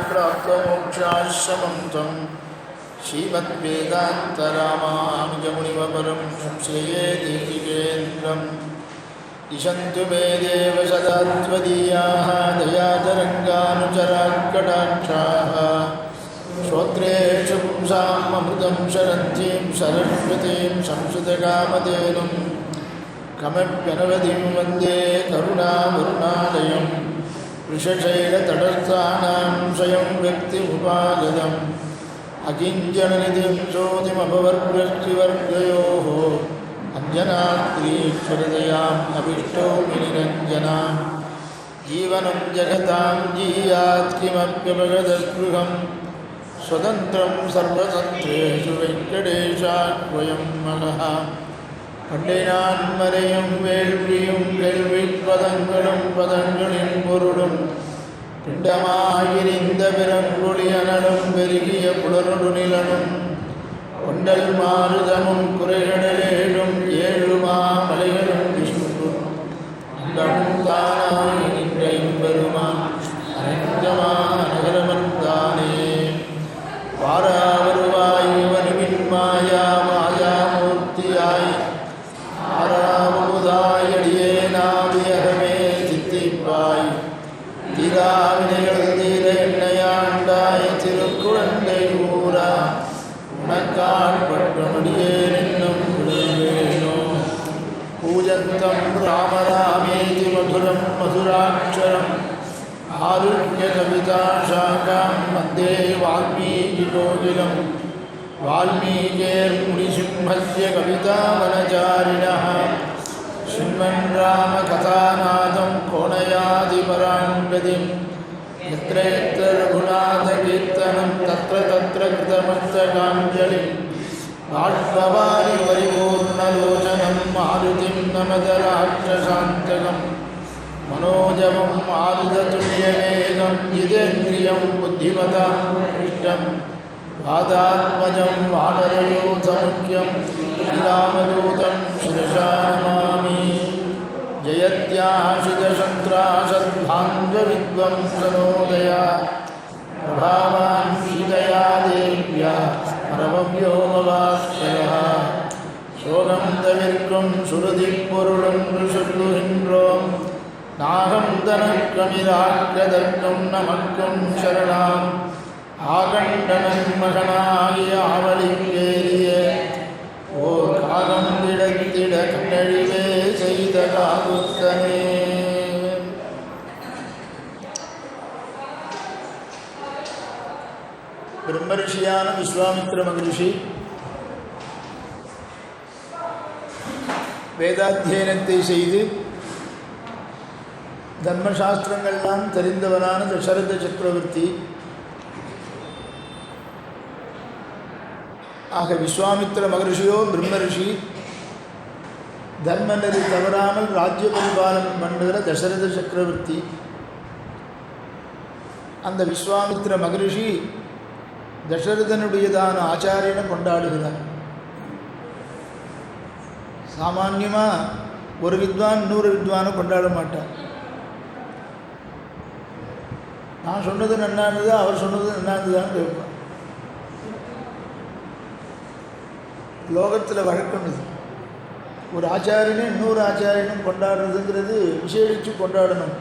प्राप्तमोक्षाश्रमं तं श्रीमद्वेदान्तरामानुजमुनिवरं संश्रये देशिकेन्द्रम् इशन्तु मे देव सदा त्वदीयाः दयातरङ्गानुचराकटाक्षाः श्रोत्रेषु पुंसाम् अमृतं शरन्तीं सरस्वतीं संस्कृतकामधेनुं कमप्यनवधिं वन्दे करुणावरुणालयम् वृषशैलतटस्थानां स्वयं व्यक्तिमुपागतम् अकिञ्चननिधिं ज्योतिमपवर्गश्चिवर्गयोः अञ्जनाद्रीश्वरदयाम् अभिष्टोमिनिरञ्जनां जीवनं जगतां जीयात् किमप्यपगतस्पृहं स्वतन्त्रं सर्वतन्त्रेषु वेङ्कटेशाद्वयं मनः பண்டைநான்மறையும் வேள்வியும் கேள்விப்பதங்களும் பதங்களின் பொருளும் பிண்டமாயிரிந்த பிறங்குழியனலும் பெருகிய புலனொடு நிலனும் கொண்டல் மாருதமும் குறைகடலேழும் ஏழுமா மலைகளும் விஷ்ணுவும் அண்டமும் தானாய் நின்ற பெருமான் அரங்கமா நகரமந்தானே வாராவருவாய் வனுவின் மாயா மாயாமூர்த்தியாய் ஆறாவதாயடியே நாவியகமே சித்திப்பாய் தீராவினைகள் தீர எண்ணையாண்டாய் திருக்குழந்தை ஊரா உனக்காட்பட்டமடியே நின்னும் விடுவேனோ பூஜந்தம் ராமராமேதி மதுரம் மதுராட்சரம் ஆருண்ய கவிதா சாகாம் வந்தே வால்மீகி கோகிலம் वाल्मीकिर्मुनिसिंहस्य कवितावनचारिणः शृण्वन् रामकथानादं कोणयादिपरां गतिं यत्र यत्र रघुनाथकीर्तनं तत्र तत्र कृतमस्तकाञ्जलिं बाष्पवारि परिपूर्णलोचनं मारुतिं नमत राक्षसान्तकं मनोजवं मारुततुल्यवेगं जितेन्द्रियं बुद्धिमतां इष्टम् वादात्मजं वानरयूथमुख्यं श्रीरामदूतं शिरसा नमामि जयत्याशितशन्त्रासद्भाङ्गविद्वंसनोदया प्रभावान् सीतया देव्या परमव्योमभास्करः शोकं तविर्कं सुरधिपुरुळं ऋषुर्लुहिन्द्रों नाहं तनकमिराग्यदर्कं नमक्कं शरणाम् ஆகண்டனன் மகனாகிய ஆவலிங்கேறிய ஓர் காகம் விடத்திட கண்ணழிவே செய்த காகுத்தனே. பிரம்மரிஷியான விஸ்வாமித்திர மகரிஷி வேதாத்தியனத்தை செய்து தர்மசாஸ்திரங்கள்லாம் தெரிந்தவனான தசரத சக்கரவர்த்தி ஆக விஸ்வாமித்திர மகரிஷியோ பிரம்மரிஷி தர்மநெறி தவறாமல் ராஜ்ய பரிபாலனம் பண்ணுகிற தசரத சக்கரவர்த்தி. அந்த விஸ்வாமித்திர மகரிஷி தசரதனுடையதான ஆச்சாரியனை கொண்டாடுகிறார். சாமான்யமாக ஒரு வித்வான் இன்னொரு வித்வானை கொண்டாட மாட்டார். நான் சொன்னது நன்னானதா அவர் சொன்னது நன்னானதான்னு கேட்பார். லோகத்தில் வழக்கம் இது. ஒரு ஆச்சாரியனும் இன்னொரு ஆச்சாரியனும் கொண்டாடுறதுங்கிறது விசேஷித்து கொண்டாடணும்.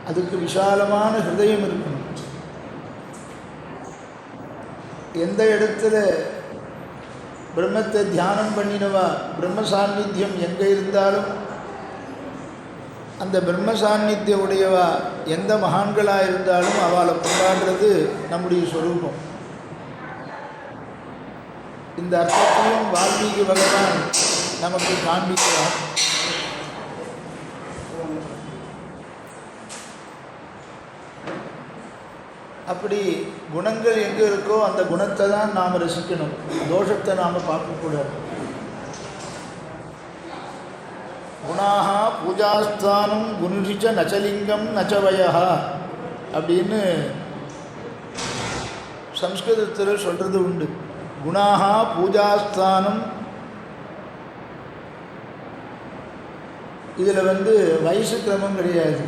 அதுக்கு விசாலமான ஹிருதயம் இருக்கணும். எந்த இடத்துல பிரம்மத்தை தியானம் பண்ணினவா பிரம்ம சாநித்தியம் எங்கே இருந்தாலும் அந்த பிரம்ம சாநித்திய உடையவா எந்த மகான்களாக இருந்தாலும் அவளை கொண்டாடுறது நம்முடைய சொரூபம். இந்த அர்த்தத்தையும் வால்மீகி பகவான் நமக்கு காண்பிக்கிறார். அப்படி குணங்கள் எங்கே இருக்கோ அந்த குணத்தை தான் நாம் ரசிக்கணும், தோஷத்தை நாம் பார்க்கக்கூடாது. குணாக பூஜாஸ்தானம் குணுஷிச்ச நச்சலிங்கம் நச்சவயா அப்படின்னு சம்ஸ்கிருதத்தில் சொல்கிறது உண்டு. குணாக பூஜாஸ்தானம் இதில் வயசு கிரமம் கிடையாது.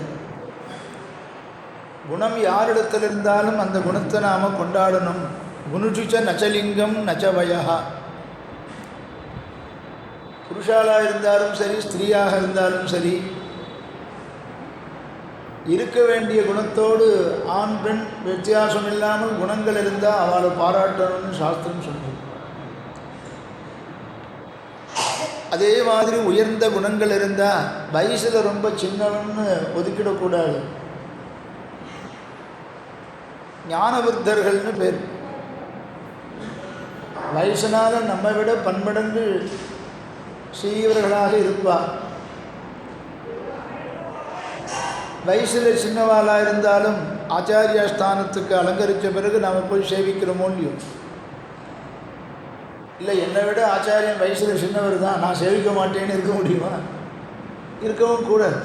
குணம் யாரிடத்தில் இருந்தாலும் அந்த குணத்தை நாம் கொண்டாடணும். குணுஷிச்ச நச்சலிங்கம் நச்சவயா. புருஷாலாக இருந்தாலும் சரி, ஸ்திரீயாக இருந்தாலும் சரி, இருக்க வேண்டிய குணத்தோடு ஆண் பெண் வித்தியாசம் இல்லாமல் குணங்கள் இருந்தால் அவளை பாராட்டணும்னு சாஸ்திரம் சொல்லுது. அதே மாதிரி உயர்ந்த குணங்கள் இருந்தால் வயசில் ரொம்ப சின்னவன்னு ஒதுக்கிடக்கூடாது. ஞானவருத்தர்கள்னு பேர். வயசுனால நம்மை விட பன்மடங்கு சீவர்களாக இருப்பார். வயசில் சின்னவாளாக இருந்தாலும் ஆச்சாரியா ஸ்தானத்துக்கு அலங்கரித்த பிறகு நாம் போய் சேவிக்கிறோமோ இல்லையோ. இல்லை, என்னை விட ஆச்சாரியன் வயசில் சின்னவர் தான், நான் சேவிக்க மாட்டேன்னு இருக்க முடியுமா? இருக்கவும் கூடாது.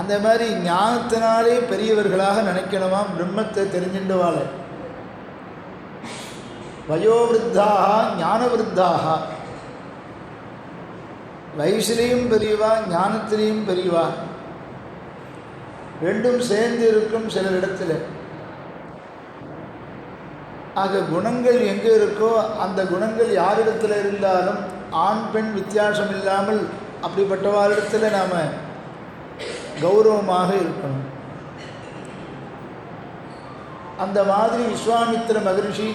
அந்த மாதிரி ஞானத்தினாலே பெரியவர்களாக நினைக்கணுமா. பிரம்மத்தை தெரிஞ்சின்றவாள் வயோவிருத்தாக ஞானவிருத்தாக. வயசுலேயும் பெரியவா, ஞானத்திலையும் பெரியவா, ரெண்டும் சேர்ந்து இருக்கும் சில இடத்துல. ஆக குணங்கள் எங்கே இருக்கோ அந்த குணங்கள் யாரிடத்தில் இருந்தாலும் ஆண் பெண் வித்தியாசம் இல்லாமல் அப்படிப்பட்டவாரிடத்தில் நாம் கௌரவமாக இருக்கணும். அந்த மாதிரி விஸ்வாமித்திர மகரிஷி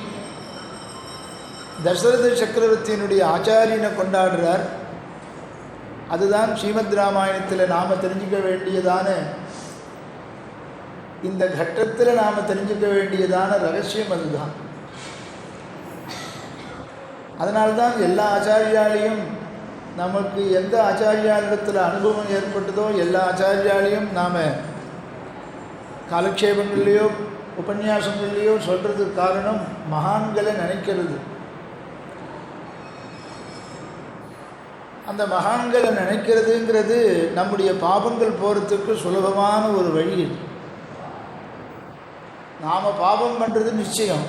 தசரத சக்கரவர்த்தியினுடைய ஆச்சாரியனை கொண்டாடுறார். அதுதான் ஸ்ரீமத் ராமாயணத்தில் நாம் தெரிஞ்சிக்க வேண்டியதான, இந்த கட்டத்தில் நாம் தெரிஞ்சிக்க வேண்டியதான ரகசியம் அதுதான். அதனால்தான் எல்லா ஆச்சாரியாலையும் நமக்கு எந்த ஆச்சாரியாரிடத்தில் அனுபவம் ஏற்பட்டதோ எல்லா ஆச்சாரியாலையும் நாம் காலக்ஷேபங்கள்லேயோ உபன்யாசங்கள்லேயோ சொல்கிறதுக்கு காரணம் மகான்களை நினைக்கிறது. அந்த மகான்களை நினைக்கிறதுங்கிறது நம்முடைய பாபங்கள் போகிறதுக்கு சுலபமான ஒரு வழி. நாம் பாபம் பண்ணுறது நிச்சயம்.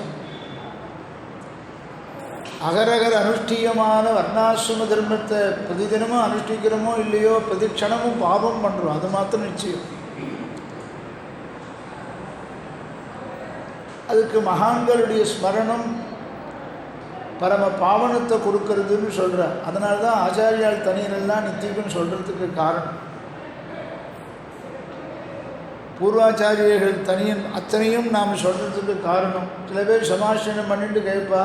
அகரகர் அனுஷ்டியமான வர்ணாசிரம தர்மத்தை பிரதிதினமும் அனுஷ்டிக்கிறோமோ இல்லையோ, பிரதிக்ஷணமும் பாபம் பண்ணுறோம், அது மாத்திரம் நிச்சயம். அதுக்கு மகான்களுடைய ஸ்மரணம் பரம பாவனத்தை கொடுக்கறதுன்னு சொல்கிறார். அதனால தான் ஆச்சாரியால் தனியனெல்லாம் நித்தியம்னு சொல்கிறதுக்கு காரணம். பூர்வாச்சாரியர்கள் தனியன் அத்தனையும் நாம் சொல்கிறதுக்கு காரணம். சில பேர் சமாசனம் பண்ணிட்டு கேட்பா,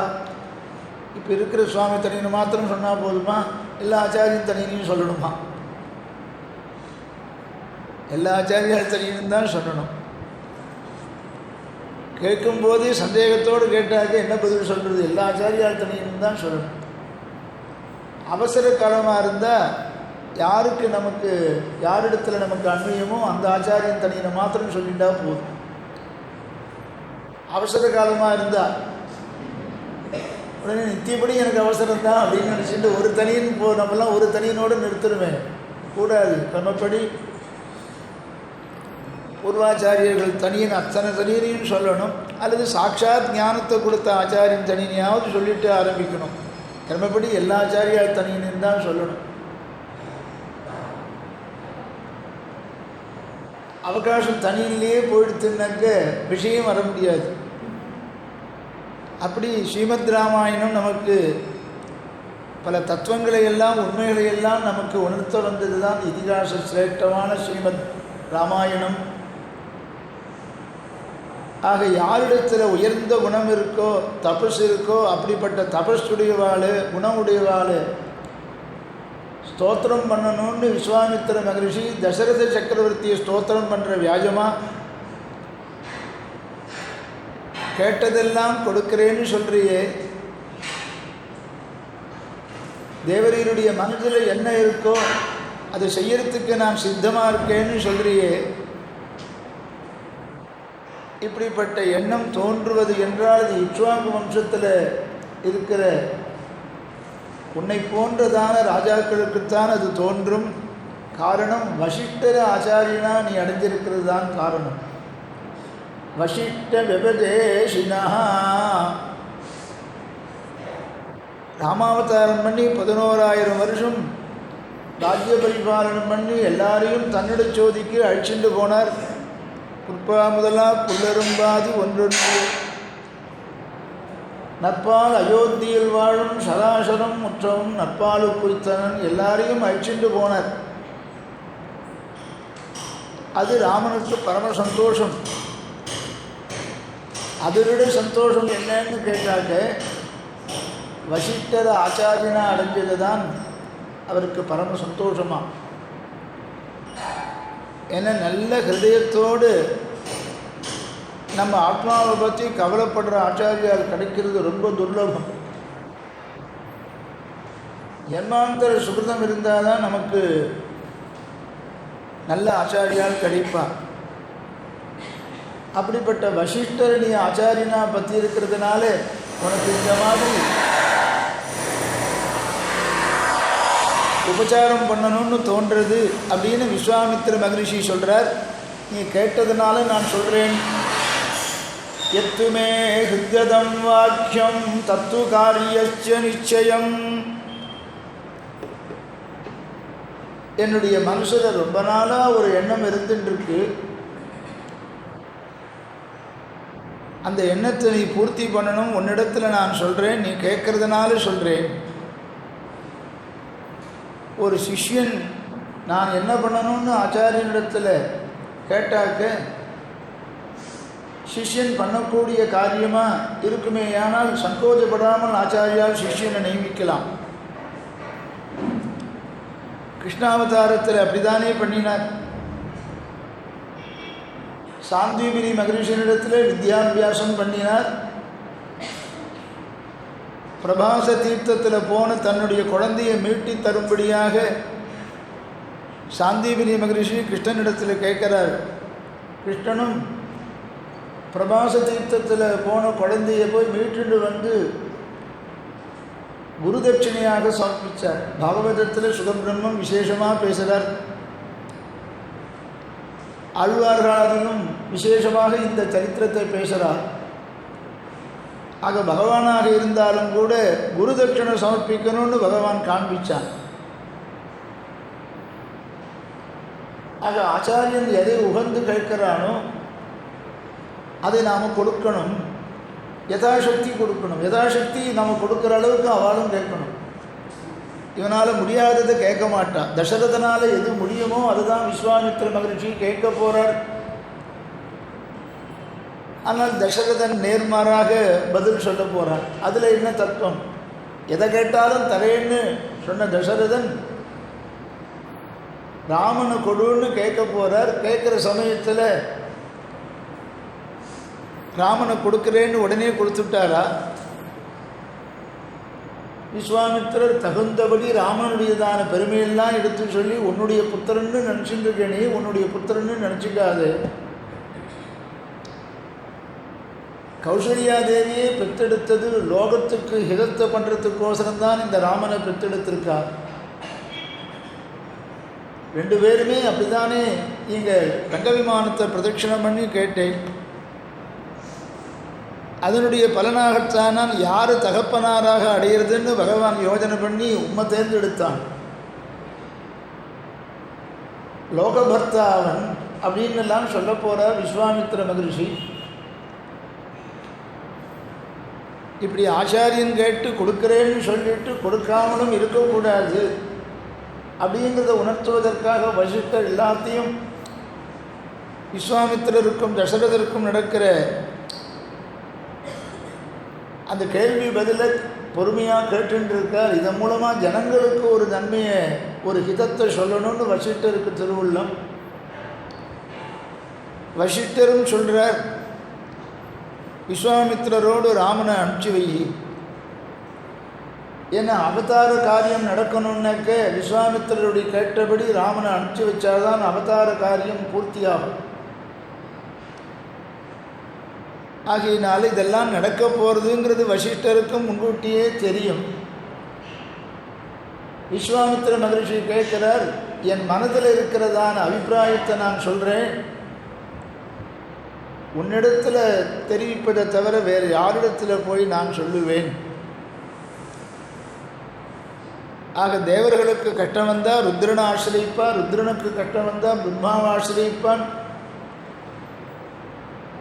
இப்போ இருக்கிற சுவாமி தனியனை மாத்திரம் சொன்னால் போதுமா, எல்லா ஆச்சாரியும் தனியனையும் சொல்லணுமா? எல்லா ஆச்சாரியால் தனியனும் தான் சொல்லணும். கேட்கும்போது சந்தேகத்தோடு கேட்டாக்க என்ன பதில் சொல்கிறது? எல்லா ஆச்சாரியால் தனியனும் தான் சொல்லணும். அவசர காலமாக இருந்தால் யாரிடத்தில் நமக்கு அன்வயமோ அந்த ஆச்சாரியன் தனியனை மாத்திரம் சொல்லிட்டா போதும். அவசர காலமாக இருந்தால் உடனே நித்தியப்படி எனக்கு அவசரம் தான் அப்படின்னு நினச்சிட்டு ஒரு தனியன் நம்மளாம் ஒரு தனியனோடு நிறுத்திடுவேன். கூடாது. கிரமப்படி பூர்வாச்சாரியர்கள் தனியன் அத்தனை தனியனையும் சொல்லணும். அல்லது சாட்சாத் ஞானத்தை கொடுத்த ஆச்சாரியன் தனியனையாவது சொல்லிட்டு ஆரம்பிக்கணும். கிரமப்படி எல்லா ஆச்சாரியால் தனியனையும் தான் சொல்லணும். அவகாசம் தனியிலேயே போயிடுத்துனாக்க விஷயம் வர முடியாது. அப்படி ஸ்ரீமத் ராமாயணம் நமக்கு பல தத்துவங்களை எல்லாம் உண்மைகளை எல்லாம் நமக்கு உணர்த்த வந்தது தான் இதிகாச சிரேஷ்டமான ஸ்ரீமத் ராமாயணம். ஆக யாரிடத்தில் உயர்ந்த குணம் இருக்கோ, தபஸ் இருக்கோ, அப்படிப்பட்ட தபஸுடையவாள், குணமுடையவாள் ஸ்தோத்திரம் பண்ணணும்னு விஸ்வாமித்திர மகரிஷி தசரத சக்கரவர்த்தியை ஸ்தோத்திரம் பண்ணுற வியாஜமாக கேட்டதெல்லாம் கொடுக்கிறேன்னு சொல்கிறியே, தேவரீருடைய மனதில் என்ன இருக்கோ அதை செய்யறதுக்கு நான் சித்தமாக இருக்கேன்னு சொல்கிறியே, இப்படிப்பட்ட எண்ணம் தோன்றுவது என்றால் அது இக்ஷ்வாகு வம்சத்தில் இருக்கிற உன்னை போன்றதான ராஜாக்களுக்குத்தான் அது தோன்றும். காரணம் வசிஷ்டர ஆச்சாரியனா நீ அடைஞ்சிருக்கிறது தான் காரணம். வசிஷ்ட விபதேசினா ராமாவதாரம் பண்ணி 11,000 வருஷம் ராஜ்ய பரிபாலனம் பண்ணி எல்லாரையும் தன்னிட சோதிக்கு அழிச்சுட்டு போனார். புற்பா முதலா புல்லரும்பாதி ஒன்றொன்று நற்பால் அயோத்தியில் வாழும் சராசரம் முற்றவும் நற்பாலு குறித்தனன் எல்லாரையும் அழிச்சுட்டு போனார். அது ராமனுக்கு பரம சந்தோஷம். அதோட சந்தோஷம் என்னன்னு கேட்டாக்க வசிஷ்டர் ஆச்சாரியனா அடைஞ்சது தான் அவருக்கு பரம சந்தோஷமா. ஏன்னா நல்ல ஹிருதயத்தோடு நம்ம ஆத்மாவை பற்றி கவலைப்படுற ஆச்சாரியால் கிடைக்கிறது ரொம்ப துர்லபம். ஜன்மாந்தர சுகிருதம் இருந்தால் தான் நமக்கு நல்ல ஆச்சாரியால் கிடைப்பார். அப்படிப்பட்ட வசிஷ்டர் நீ ஆச்சாரியனா பற்றி இருக்கிறதுனால உனக்கு இந்த மாதிரி உபச்சாரம் பண்ணணும்னு தோன்றது அப்படின்னு விஸ்வாமித்திர மகரிஷி சொல்கிறார். நீ கேட்டதுனால நான் சொல்கிறேன். எத்துமே ஹிருத்யதம் வாக்கியம் தத்து காரியஸ்ய நிச்சயம். என்னுடைய மனசில் ரொம்ப நாளாக ஒரு எண்ணம் இருந்துருக்கு. அந்த எண்ணத்தை நீ பூர்த்தி பண்ணணும். உன்னிடத்தில் நான் சொல்கிறேன், நீ கேட்கறதுனால சொல்கிறேன். ஒரு சிஷ்யன் நான் என்ன பண்ணணும்னு ஆச்சாரியனிடத்தில் கேட்டாக்க சிஷ்யன் பண்ணக்கூடிய காரியமாக இருக்குமே. ஆனால் சங்கோஜப்படாமல் ஆச்சாரியால் சிஷ்யனை நியமிக்கலாம். கிருஷ்ணாவதாரத்தில் அப்படித்தானே பண்ணினார். சாந்தீபினி மகரிஷனிடத்தில் வித்யாபியாசம் பண்ணினார். பிரபாச தீர்த்தத்தில் போன தன்னுடைய குழந்தையை மீட்டி தரும்படியாக சாந்தீபினி மகரிஷி கிருஷ்ணனிடத்தில் கேட்கிறார். கிருஷ்ணனும் பிரபாச தீர்த்தத்தில் போன குழந்தையை போய் மீட்டுண்டு வந்து குருதட்சிணையாக சமர்ப்பித்தார். பாகவதத்தில் சுகபிரம்மம் விசேஷமாக பேசுகிறார். ஆழ்வார்களிலும் விசேஷமாக இந்த சரித்திரத்தை பேசுகிறார். ஆக பகவானாக இருந்தாலும் கூட குரு தட்சிணை சமர்ப்பிக்கணும்னு பகவான் காண்பிச்சான். ஆக ஆச்சாரியன் எதை உகந்து கேட்கிறானோ அதை நாம் கொடுக்கணும். யதாசக்தி கொடுக்கணும். யதாசக்தி நாம் கொடுக்குற அளவுக்கு அவளும் கேட்கணும். இவனால் முடியாததை கேட்க மாட்டான். தசரதனால் எது முடியுமோ அதுதான் விஸ்வாமித்திர மகரிஷி கேட்க போகிறார். ஆனால் தசரதன் நேர்மாறாக பதில் சொல்ல போகிறார். அதில் என்ன தத்துவம்? எதை கேட்டாலும் தரேன்னு சொன்ன தசரதன் ராமனை கொடுன்னு கேட்க போகிறார். கேட்குற சமயத்தில் ராமனை கொடுக்குறேன்னு உடனே கொடுத்துட்டாரா? விஸ்வாமித்திரர் தகுந்தபடி ராமனுடையதான பெருமையெல்லாம் எடுத்து சொல்லி உன்னுடைய புத்திரன்னு நினச்சிருக்கேனே, உன்னுடைய புத்திரன்னு நினச்சிக்காது. கௌசல்யாதேவியே பெற்றெடுத்தது லோகத்துக்கு ஹிதத்தை பண்ணுறதுக்கோசரம்தான் இந்த ராமனை பெற்றெடுத்திருக்கார். ரெண்டு பேருமே அப்படித்தானே. இங்கே தங்க விமானத்தை பிரதட்சிணம் பண்ணி கேட்டேன். அதனுடைய பலனாகத்தான் நான் யார் தகப்பனாராக அடையிறதுன்னு பகவான் யோஜனை பண்ணி உம்மை தேர்ந்தெடுத்தான். லோகபர்த்தாவன் அப்படின்னு எல்லாம் சொல்ல போகிறார் விஸ்வாமித்திர மகரிஷி. இப்படி ஆச்சாரியன் கேட்டு கொடுக்குறேன்னு சொல்லிட்டு கொடுக்காமலும் இருக்கக்கூடாது அப்படிங்கிறத உணர்த்துவதற்காக வசிஷ்டர் எல்லாத்தையும் விஸ்வாமித்திரருக்கும் தசரதருக்கும் நடக்கிற அந்த கேள்வி பதிலை பொறுமையாக கேட்டுருக்கார். இதன் மூலமாக ஜனங்களுக்கு ஒரு நன்மையை, ஒரு ஹிதத்தை சொல்லணும்னு வசிஷ்டருக்கு திருவுள்ளம். வசிஷ்டரும் சொல்கிறார், விஸ்வாமித்திரரோடு ராமனை அனுப்பிச்சி வை. ஏன்னா அவதார காரியம் நடக்கணுன்னாக்க விஸ்வாமித்திரருடைய கேட்டபடி ராமனை அனுப்பிச்சி வச்சாதான் அவதார காரியம் பூர்த்தியாகும். ஆகையினால இதெல்லாம் நடக்க போகிறதுங்கிறது வசிஷ்டருக்கும் முன்கூட்டியே தெரியும். விஸ்வாமித்திர மகரிஷி கேட்கிறார், என் மனதில் இருக்கிறதான அபிப்பிராயத்தை நான் சொல்கிறேன். உன்னிடத்தில் தெரிவிப்பதை தவிர வேறு யாரிடத்தில் போய் நான் சொல்லுவேன் ஆக தேவர்களுக்கு கஷ்டம் வந்தால் ருத்ரனை ஆசிரியப்பான், ருத்ரனுக்கு கஷ்டம் வந்தால் பிரம்மாவை ஆசிரியப்பான்,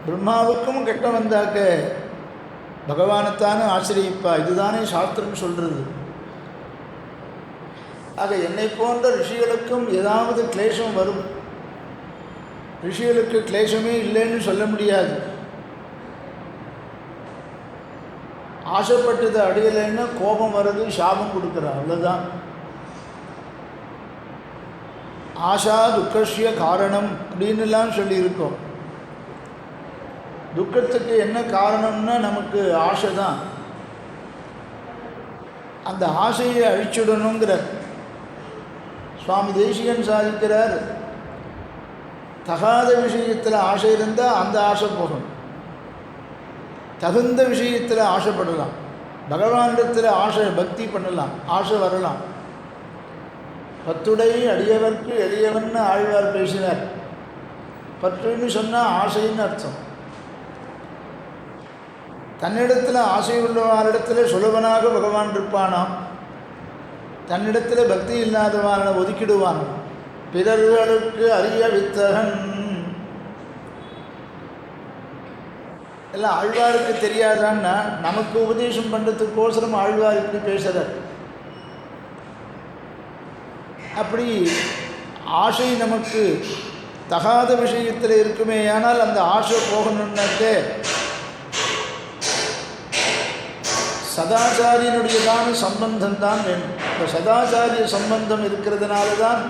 பிரம்மாவுக்கும் கஷ்டம் வந்தாக்க பகவானைத்தானே ஆசிரியப்பா. இதுதானே சாஸ்திரம் சொல்கிறது. ஆக என்னை போன்ற ரிஷிகளுக்கும் ஏதாவது கிளேசம் வரும். ரிஷிகளுக்கு கிளேசமே இல்லைன்னு சொல்ல முடியாது. ஆசைப்பட்டதை அடையலைன்னா கோபம் வருது, சாபம் கொடுக்குறா, அவ்வளோதான். ஆஷா துக்கசிய காரணம் அப்படின்னுலாம் சொல்லியிருக்கோம். துக்கத்துக்கு என்ன காரணம்னா நமக்கு ஆசை தான். அந்த ஆசையை அழிச்சுடணுங்கிறார் சுவாமி தேசிகன். சாதிக்கிறார், தகாத விஷயத்தில் ஆசை இருந்தால் அந்த ஆசை போகும், தகுந்த விஷயத்தில் ஆசைப்படலாம், பகவானிடத்தில் ஆசை பக்தி பண்ணலாம், ஆசை வரலாம். பத்துடை அடியவர்க்கு எளியவன்னு ஆழ்வார் பேசினார். பற்றுன்னு சொன்னால் ஆசைன்னு அர்த்தம். தன்னிடத்தில் ஆசை உள்ளவாரிடத்தில் சுலபனாக பகவான் இருப்பானாம், தன்னிடத்தில் பக்தி இல்லாதவான ஒதுக்கிடுவான். பிறர்களுக்கு அரிய வித்தகன் எல்லாம் ஆழ்வாருக்கு தெரியாதான்னா நமக்கு உபதேசம் பண்ணுறதுக்கோசரம் ஆழ்வார் இப்படி பேசுகிறார். அப்படி ஆசை நமக்கு தகாத விஷயத்தில் இருக்குமே, ஆனால் அந்த ஆசை போகணுன்னாக்க சதாச்சாரியனுடையதான சம்பந்தம் தான் வேணும். இந்த சதாச்சாரிய சம்பந்தம் இருக்கிறதுனால தான்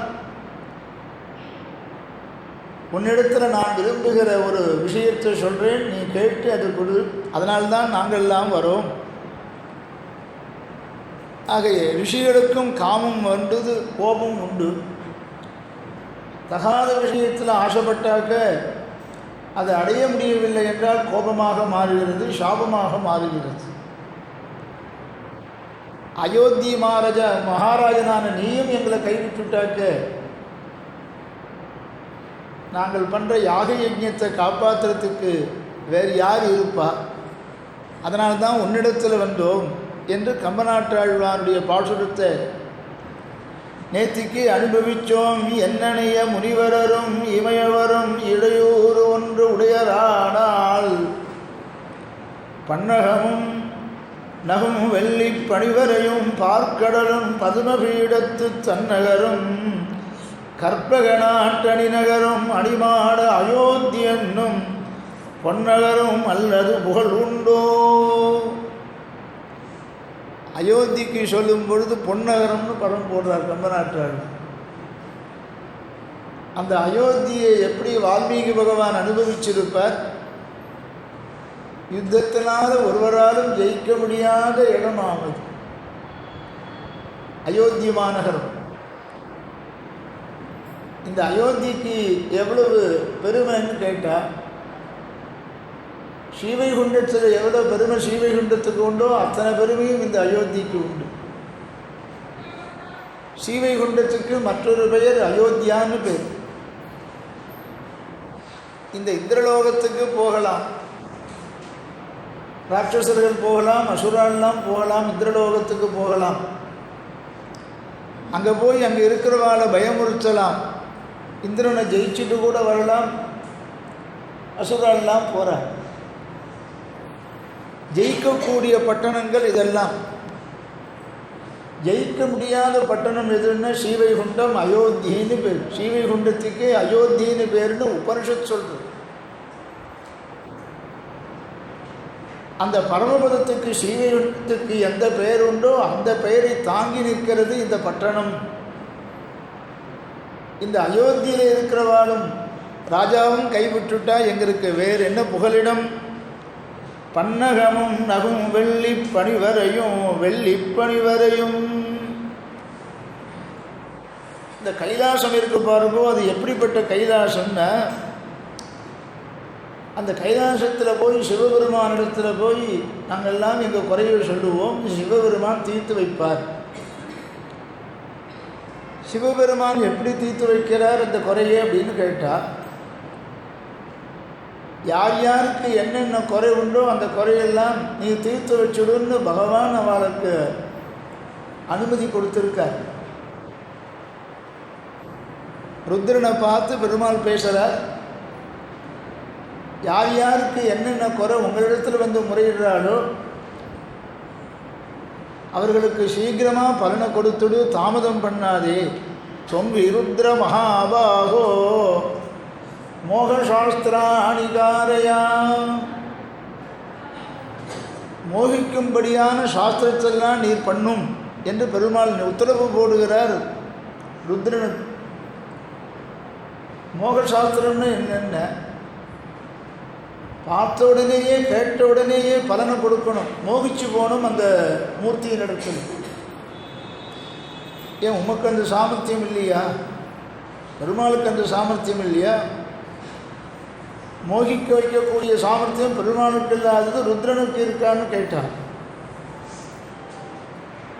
உன்னிடத்தில் நான் விரும்புகிற ஒரு விஷயத்தை சொல்கிறேன், நீ கேட்டு அது கொடு, அதனால்தான் நாங்கள் எல்லாம் வரோம். ஆக ரிஷிகளுக்கும் காமம் வந்தது, கோபம் உண்டு. தகாத விஷயத்தில் ஆசைப்பட்டாக்க அதை அடைய முடியவில்லை என்றால் கோபமாக மாறுகிறது, சாபமாக மாறுகிறது. அயோத்தி மகாராஜனான நீயும் எங்களை கைவிட்டுட்டாக்க நாங்கள் பண்ணுற யாக யஜ்ஞத்தை காப்பாற்றுறதுக்கு வேறு யார் இருப்பா? அதனால்தான் உன்னிடத்தில் வந்தோம் என்று கம்பநாட்டாழ்வானுடைய பாசுரத்தை நேத்திக்கு அனுபவித்தோம். என்னனைய முனிவரரும் இமயவரும் இடையூறு ஒன்று உடையரானால் பன்னகமும் நகும் வெள்ளி பணிவரையும் பார்க்கடலும் பதுமபீடத்து தன்னகரும் கற்பக நாட்டணி நகரும் அடிமாட அயோத்தி என்னும் பொன்னகரும் அல்லது புகழ் உண்டோ. அயோத்திக்கு சொல்லும் பொழுது பொன்னகரம்னு படம் போடுறார் கம்பநாட்டார். அந்த அயோத்தியை எப்படி வால்மீகி பகவான் அனுபவிச்சிருப்பார்? யுத்தத்தினால ஒருவராலும் ஜெயிக்க முடியாத இடமானது அயோத்தி மாநகரம். இந்த அயோத்திக்கு எவ்வளவு பெருமைன்னு கேட்டால், ஸ்ரீவைகுண்டத்தில் எவ்வளோ பெருமை ஸ்ரீவைகுண்டத்துக்கு உண்டோ அத்தனை பெருமையும் இந்த அயோத்திக்கு உண்டு. ஸ்ரீவைகுண்டத்துக்கு மற்றொரு பெயர் அயோத்தியான்னு பேர். இந்த இந்திரலோகத்துக்கு போகலாம், ராட்சசர்கள் போகலாம், அசுராலாம் போகலாம், இந்திரலோகத்துக்கு போகலாம். அங்கே போய் அங்கே இருக்கிறவாளை பயமுறுத்தலாம், இந்திரனை ஜெயிச்சுட்டு கூட வரலாம். அசுராலாம் போகிறார். ஜெயிக்கக்கூடிய பட்டணங்கள் இதெல்லாம். ஜெயிக்க முடியாத பட்டணம் எதுன்னா ஸ்ரீவைகுண்டம், அயோத்தின்னு பேர். ஸ்ரீவைகுண்டத்துக்கே அயோத்தின்னு பேர்னு உபனிஷத் சொல்கிறது. அந்த பரமபதத்துக்கு ஸ்ரீவைகுண்டத்துக்கு எந்த பெயர் உண்டோ அந்த பெயரை தாங்கி நிற்கிறது இந்த பட்டணம். இந்த அயோத்தியில் இருக்கிறவாளும் ராஜாவும் கைவிட்டுட்டா எங்களுக்கு வேறு என்ன புகலிடம்? பன்னகமும் நகும் வெள்ளி பணிவரையும் வெள்ளி பணிவரையும். இந்த கைலாசம் இருக்கு பாருங்கோ, அது எப்படிப்பட்ட கைலாசம்னா, அந்த கைலாசத்தில் போய் சிவபெருமானிடத்தில் போய் நாங்கள்லாம் எங்கள் குறையை சொல்லுவோம், சிவபெருமான் தீர்த்து வைப்பார். சிவபெருமான் எப்படி தீர்த்து வைக்கிறார் அந்த குறையை அப்படின்னு கேட்டால், யார் யாருக்கு என்னென்ன குறை உண்டோ அந்த குறையெல்லாம் நீ தீர்த்து வச்சுடுன்னு பகவான் அவளுக்கு அனுமதி கொடுத்திருக்கார். ருத்ரனை பார்த்து பெருமாள் பேசுகிறார், யார் யாருக்கு என்னென்ன குறை உங்களிடத்தில் வந்து முறையிடுறாளோ அவர்களுக்கு சீக்கிரமாக பலனை கொடுத்துடு, தாமதம் பண்ணாதே. தொம்பி ருத்ர மகாபாகோ மோகசாஸ்திராணிகாரையா, மோகிக்கும்படியான சாஸ்திரத்தெல்லாம் நீர் பண்ணும் என்று பெருமாள் உத்தரவு போடுகிறார் ருத்ரனுக்கு. மோகசாஸ்திரம்னு என்னென்ன, பார்த்த உடனேயே கேட்ட உடனேயே பலனை கொடுக்கணும், மோகிச்சு போகணும் அந்த மூர்த்தியின் இடத்துல. ஏன் உமக்கு அந்த சாமர்த்தியம் இல்லையா? பெருமாளுக்கு அந்த சாமர்த்தியம் இல்லையா? மோகிக்க வைக்கக்கூடிய சாமர்த்தியம் பெருமாளுக்கு இல்லாதது ருத்ரனுக்கு இருக்கான்னு கேட்டார்.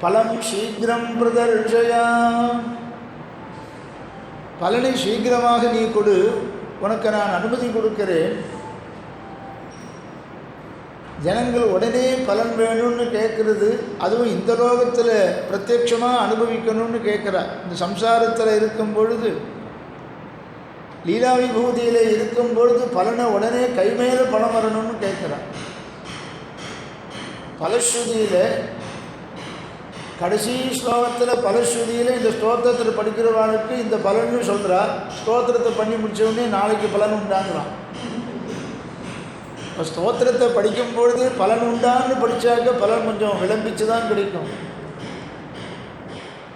பலம் சீக்கிரம் பிரதர்ஷயா, பலனை சீக்கிரமாக நீ கொடு, உனக்கு நான் அனுமதி கொடுக்கிறேன். ஜனங்கள் உடனே பலன் வேணும்னு கேட்குறது, அதுவும் இந்த லோகத்தில் பிரத்யட்சமாக அனுபவிக்கணும்னு கேட்குறா. இந்த சம்சாரத்தில் இருக்கும் பொழுது, லீலா விபூதியில் இருக்கும் பொழுது பலனை உடனே கைமேல பணம் வரணும்னு கேட்குறா. பலஸ்ருதியில் கடைசி ஸ்லோகத்தில் பலஸ்ருதியில் இந்த ஸ்தோத்திரத்தில் படிக்கிறவனுக்கு இந்த பலன்னு சொல்கிறா. ஸ்தோத்திரத்தை பண்ணி முடித்தவுடனே நாளைக்கு பலன் உண்டாங்கிறான். இப்போ ஸ்தோத்திரத்தை படிக்கும்பொழுது பலன் உண்டான்னு படித்தாக்க பலன் கொஞ்சம் விளம்பிச்சு தான் கிடைக்கும்.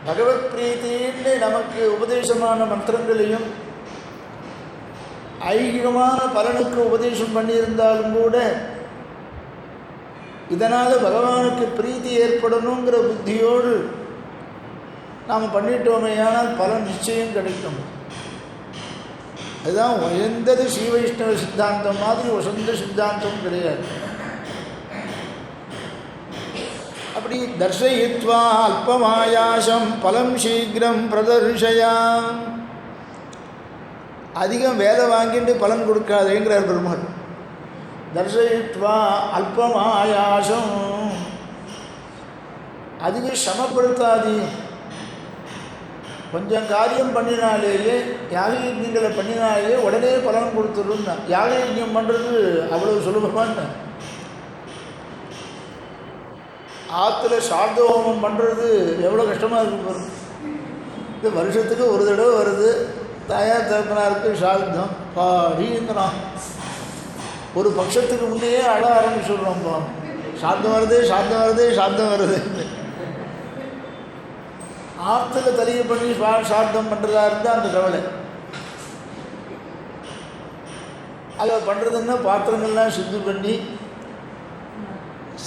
பகவத் பிரீத்தின்னு நமக்கு உபதேசமான மந்திரங்களையும் ஐகிகமான பலனுக்கு உபதேசம் பண்ணியிருந்தாலும் கூட இதனால் பகவானுக்கு பிரீத்தி ஏற்படணுங்கிற புத்தியோடு நாம் பண்ணிட்டோமேயானால் பலன் நிச்சயம் கிடைக்கும். அதுதான் உயர்ந்தது ஸ்ரீ வைஷ்ணவ சித்தாந்தம் மாதிரி உசந்த சித்தாந்தம் கிடையாது. அப்படி தர்சயித்வா அல்பமாயாசம் பலம் சீக்கிரம் பிரதர்ஷயாம், அதிகம் வேலை வாங்கிட்டு பலன் கொடுக்காதேங்கிறார் பெருமாள். தர்சயித்வா அல்பமாயாசம், அதிகம் சமப்படுத்தாதே. கொஞ்சம் காரியம் பண்ணினாலேயே, யாக யஜ்ஞங்களை பண்ணினாலேயே உடனே பலன் கொடுத்துருன்னா. யாக யஜ்ஞம் பண்ணுறது அவ்வளோ சுலபமான, ஆற்றுல சார்த ஹோமம் பண்ணுறது எவ்வளோ கஷ்டமாக இருக்கும் பாருங்க. இது வருஷத்துக்கு ஒரு தடவை வருது, தாயார் தகப்பனாருக்கு சார்த்தம் பாடிங்கிறான். ஒரு பட்சத்துக்கு முன்னையே அழ ஆரம்பிச்சுடுறோம், சார்த்தம் வருது சார்த்தம் வருது சார்த்தம் வருது. ஆற்றுல தலிகை பண்ணி சார்த்தம் பண்ணுறதா இருந்தால் அந்த கவலை. அதை பண்ணுறதுன்னா பாத்திரங்கள்லாம் சுத்தி பண்ணி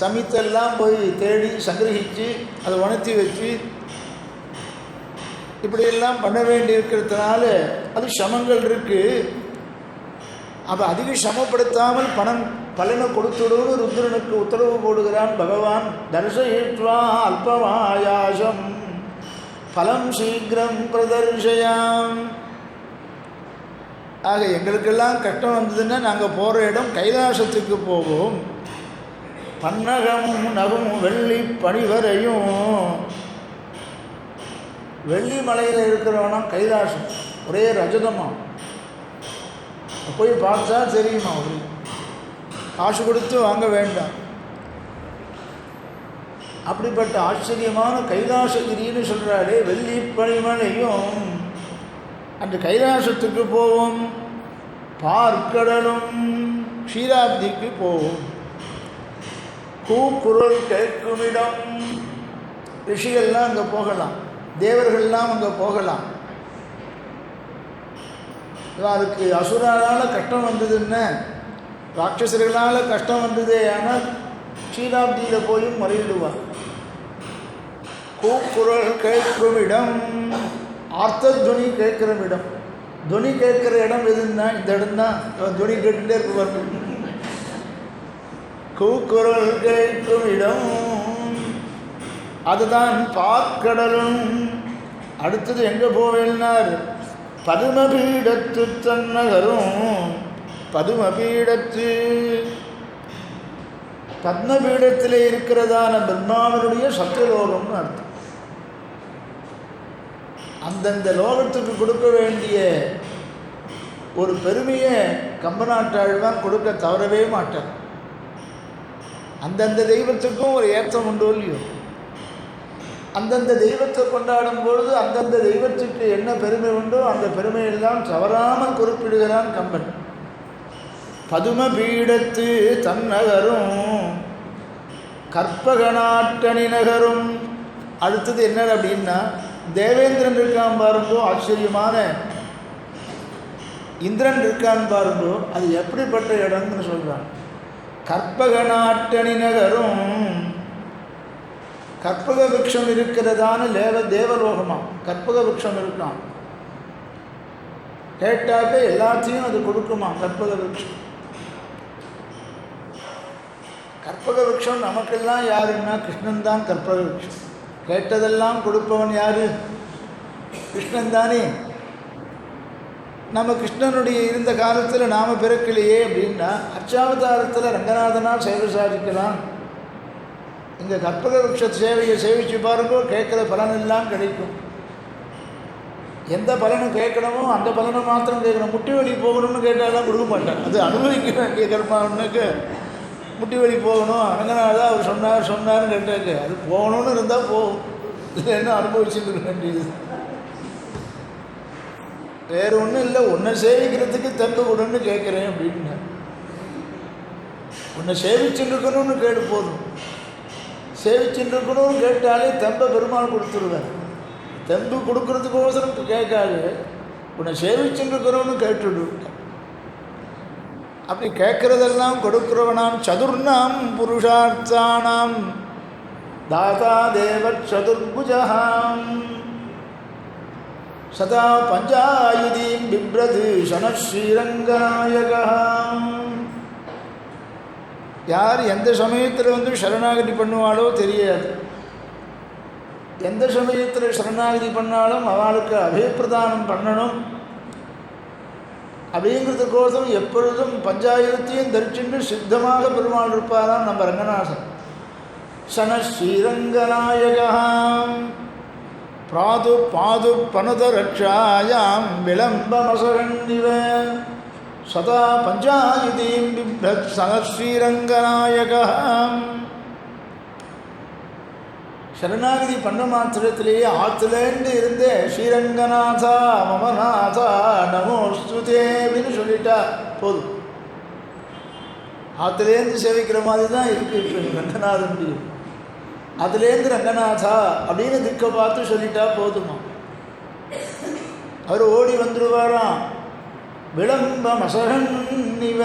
சமைத்தெல்லாம் போய் தேடி சங்கிரகிச்சு அதை உணர்த்தி வச்சு இப்படியெல்லாம் பண்ண வேண்டி இருக்கிறதுனால அது சமங்கள் இருக்குது. அப்போ அதிக சமப்படுத்தாமல் பலனை கொடுத்துடுன்னு ருத்ரனுக்கு உத்தரவு போடுகிறான் பகவான். தர்சயித்வா அல்பமாயாசம் பலம் சீக்கிரம் பிரதர்ஷயாம். ஆக எங்களுக்கெல்லாம் கஷ்டம் வந்ததுன்னா நாங்கள் போகிற இடம் கைலாசத்துக்கு போவோம். பன்னகமும் நகும் வெள்ளி பணிவரையும், வெள்ளி மலையில் இருக்கிறவனா கைலாசம் ஒரே ரஜதமாக போய் பார்த்தா தெரியுமா, ஒரு காசு கொடுத்து வாங்க வேண்டாம். அப்படிப்பட்ட ஆச்சரியமான கைலாசகிரின்னு சொல்கிறாரே, வெள்ளி பனிமலையும். அந்த கைலாசத்துக்கு போவோம், பார்க்கடலும் க்ஷீராப்திக்கு போவோம். கூக்குரல் கேட்குமிடம், ரிஷிகள்லாம் அங்கே போகலாம், தேவர்கள்லாம் அங்கே போகலாம். இவருக்கு அசுரால் கஷ்டம் வந்ததுன்னு, ராட்சசர்களால் கஷ்டம் வந்ததே, ஆனால் க்ஷீராப்தியில் போயும் முறையிடுவார். கூக்குரல் கேட்கும் இடம், ஆர்த்தத்வனி கேட்குற இடம். துவனி கேட்குற இடம் எதுன்னா இந்த இடம் தான். துவனி கேட்டுகிட்டே இருப்பார். கூக்குரல் கேட்கும் இடம் அதுதான் பார்க்கடலும். அடுத்தது எங்கே போவேன்னார், பதுமபீடத்து தன்னகரும். பதுமபீடத்து, பத்மபீடத்தில் இருக்கிறதான பிரம்மாவனுடைய சத்தியலோகம்னு அர்த்தம். அந்தந்த லோகத்துக்கு கொடுக்க வேண்டிய ஒரு பெருமையை கம்பநாட்டாழ்வான் கொடுக்க தவறவே மாட்டார். அந்தந்த தெய்வத்துக்கும் ஒரு ஏற்றம் உண்டு இல்லையோ? அந்தந்த தெய்வத்தை கொண்டாடும் பொழுது அந்தந்த தெய்வத்துக்கு என்ன பெருமை உண்டோ அந்த பெருமையெல்லாம் தவறாமல் குறிப்பிடுகிறான் கம்பன். பதும பீடத்து தன்னகரும் கற்பகநாட்டணி நகரும். அடுத்தது என்ன அப்படின்னா, தேவேந்திரன் இருக்கான் பாருங்கோ, ஆச்சரியமான இந்திரன் இருக்கான் பாருங்கோ, அது எப்படிப்பட்ட இடம்னு சொல்கிறான். கற்பகநாட்டணி நகரும், கற்பக விருட்சம் இருக்கிறதான தேவலோகமாம். கற்பக விருட்சம் இருக்கான், கேட்டாக்க எல்லாத்தையும் அது கொடுக்குமா கற்பக விருட்சம். கற்பக விருட்சம் நமக்கெல்லாம் யாருன்னா கிருஷ்ணன் தான் கற்பக விருட்சம். கேட்டதெல்லாம் கொடுப்பவன் யாரு? கிருஷ்ணன் தானே. நம்ம கிருஷ்ணனுடைய இருந்த காலத்தில் நாம் பிறக்கலையே அப்படின்னா அர்ச்சாவதாரத்தில் ரங்கநாதனால் சேவை சாதிக்கலாம். இங்கே கற்பக விருட்ச சேவையை சேவிச்சு பாருங்கோ, கேட்குற பலனெல்லாம் கிடைக்கும். எந்த பலனும் கேட்கணுமோ அந்த பலனை மாத்திரம் கேட்கணும். முட்டி வலி போகணும்னு கேட்டாலாம் கொடுக்க மாட்டான். அது அனுபவிக்க வேண்டிய கர்மாவுக்கு முட்டி வலி போகணும் ரங்கநாதா அவர் சொன்னார்னு கேட்டாக்க அது போகணும்னு இருந்தால் போகும், இல்லைன்னா அனுபவிச்சுட்டு இருக்க வேண்டியது. வேறு ஒன்றும் இல்லை, உன்னை சேவிக்கிறதுக்கு தப்பு கொடுன்னு கேட்குறேன் அப்படின்னு. உன்னை சேவிச்சுட்டு இருக்கணும்னு கேட்டு போதும். சேவிச்சுட்டு இருக்கணும்னு கேட்டாலே தெம்பை பெருமாள் கொடுத்துருவேன். தெம்பு கொடுக்கறதுக்கோசரம் கேட்காது, உன்னை சேவிச்சுட்டு இருக்கணும்னு கேட்டுடு. அப்படி கேட்குறதெல்லாம் கொடுக்குறவனாம். சதுர்ணாம் புருஷார்த்தானாம் தாதா தேவ சதுர்புஜாம் சதா பஞ்சாயுதீம் பிப்ரது சனஸ்ரீரங்கநாயகம். யார் எந்த சமயத்தில் சரணாகதி பண்ணுவாளோ தெரியாது. எந்த சமயத்தில் சரணாகதி பண்ணாலும் அவளுக்கு அபயப்பிரதானம் பண்ணணும் அப்படிங்கிறதுக்கோசம் எப்பொழுதும் பஞ்சாயுதத்தையும் தரிச்சுட்டு சித்தமாக பெருமாள் இருப்பாராம் நம்ம ரங்கநாதன். சனஸ்ரீரங்கநாயகம் பிராது பாது பனத ரக்ஷாயாம் விளம்பமசரன்னிவ சதா பஞ்சாயுதீம் பிப்ரத் சனஸ்ரீரங்கநாயகம். சரணாகதி பண்ண மாத்திரத்திலேயே ஆற்றுலேருந்து இருந்தே ஸ்ரீரங்கநாதா மமநாதா நமோஸ்துதே அப்படின்னு சொல்லிட்டா போதும். ஆற்றுலேருந்து சேவிக்கிற மாதிரி தான் இருக்குது இப்போ ரங்கநாதன். அதுலேருந்து ரங்கநாதா அப்படின்னு திக்க பார்த்து சொல்லிட்டா போதுமா, அவர் ஓடி வந்துடுவாராம். விளம்பம் அசகன்னிவ,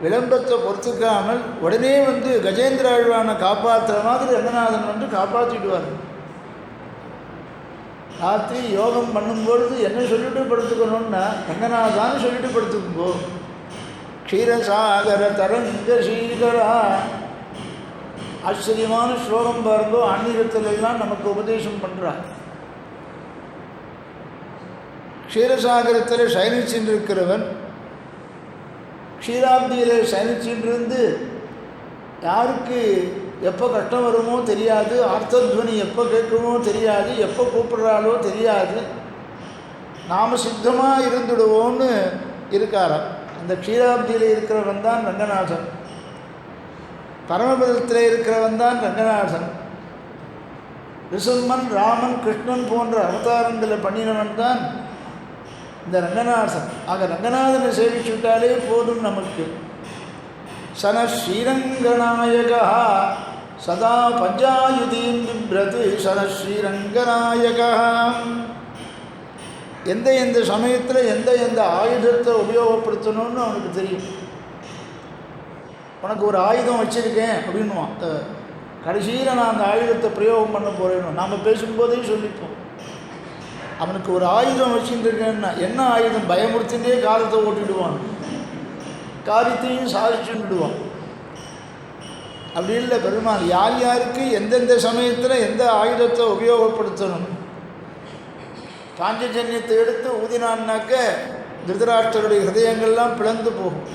விளம்பத்தை பொறுத்துக்காமல் உடனே கஜேந்திர ஆழ்வானை காப்பாற்றுற மாதிரி ரங்கநாதன் காப்பாற்றிடுவார். ராத்திரி யோகம் பண்ணும்பொழுது என்ன சொல்லிட்டு படுத்துக்கணும்னா ரங்கநாதான்னு சொல்லிட்டு படுத்துக்கும்போ. க்ஷீரசாகர தரங்க ஸ்ரீகரா, ஆச்சரியமான ஸ்லோகம் பாருங்கோ. ஆன்மீகத்திலெல்லாம் நமக்கு உபதேசம் பண்ணுறார். க்ஷீரசாகரத்தில் சயனிச்சுட்டு இருக்கிறவன் க்ஷீராப்தியில் சயனிச்சுட்டு யாருக்கு எப்போ கஷ்டம் வருமோ தெரியாது, அர்த்தத்வனி எப்போ கேட்குமோ தெரியாது, எப்போ கூப்பிடுறாலோ தெரியாது, நாம் சித்தமாக இருந்துடுவோம்னு இருக்காராம். அந்த க்ஷீராப்தியில் இருக்கிறவன் தான் ரங்கநாதன். பரமபதத்தில் இருக்கிறவன் தான் ரங்கநாதன். ரிசும்மன் ராமன் கிருஷ்ணன் போன்ற அவதாரங்களை பண்ணினவன் தான் இந்த ரங்கநாதன். ஆக ரங்கநாதனை சேவிச்சுட்டாலே போதும் நமக்கு. சன ஸ்ரீரங்கநாயகா சதா பஞ்சாயுதீம் பிப்ரது சன ஸ்ரீரங்கநாயகா. எந்த சமயத்தில் எந்த ஆயுதத்தை உபயோகப்படுத்தணும்னு அவனுக்கு தெரியும். உனக்கு ஒரு ஆயுதம் வச்சுருக்கேன் அப்படின்னுவான். கடைசியில் நான் அந்த ஆயுதத்தை பிரயோகம் பண்ண போகிறேன்னு நாம் பேசும்போதே சொல்லிப்போம். அவனுக்கு ஒரு ஆயுதம் வச்சுருக்கேன்னா என்ன ஆயுதம்? பயமுறுத்தின்றே காலத்தை ஓட்டிடுவான், காரியத்தையும் சாதிச்சுடுவான். அப்படி இல்லை பெருமாள் யார் யாருக்கு எந்தெந்த சமயத்தில் எந்த ஆயுதத்தை உபயோகப்படுத்தணும். பாஞ்சஜன்யத்தை எடுத்து ஊதினான்னாக்க திருதராஷ்டிரருடைய ஹிருதயங்கள்லாம் பிளந்து போகும்.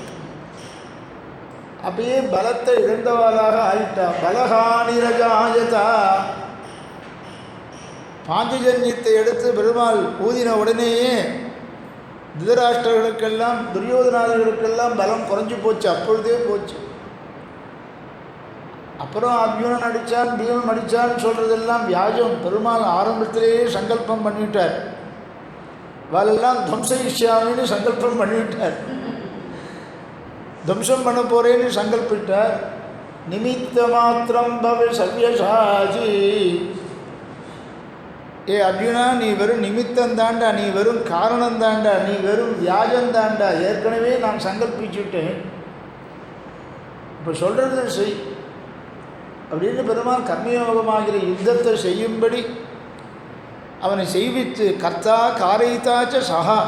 அப்படியே பலத்தை இழந்தவாளாக ஆயிட்டா. பலஹானிரஜாயதா பாஞ்சஜன்யத்தை எடுத்து பெருமாள் ஊதின உடனேயே திருதராஷ்டிரர்களுக்கெல்லாம் துரியோதனாதிகளுக்கெல்லாம் பலம் குறைஞ்சி போச்சு, அப்பொழுதே போச்சு. அப்புறம் அர்ஜுனன் அடித்தான், பீமன் அடித்தான்னு சொல்கிறதெல்லாம் வியாஜம். பெருமாள் ஆரம்பத்திலேயே சங்கல்பம் பண்ணிவிட்டார். வாழெல்லாம் துவம்சயிஷ்யாமின்னு சங்கல்பம் பண்ணிவிட்டார். துவம்சம் பண்ண போகிறேன்னு சங்கல்பிட்டார். நிமித்த மாத்திரம் பவ சவ்யசாஜி. ஏ அர்ஜுனா, நீ வெறும் நிமித்தம் தாண்டா, நீ வெறும் காரணம் தாண்டா, நீ வெறும் வியாஜம் தாண்டா. ஏற்கனவே நான் சங்கல்பிச்சுட்டேன், இப்போ சொல்கிறது செய் அப்படின்னு பெருமாள் கர்மயோகமாகிற யுத்தத்தை செய்யும்படி அவனை செய்வித்து, கர்த்தா காரைத்தாச்ச சஹா,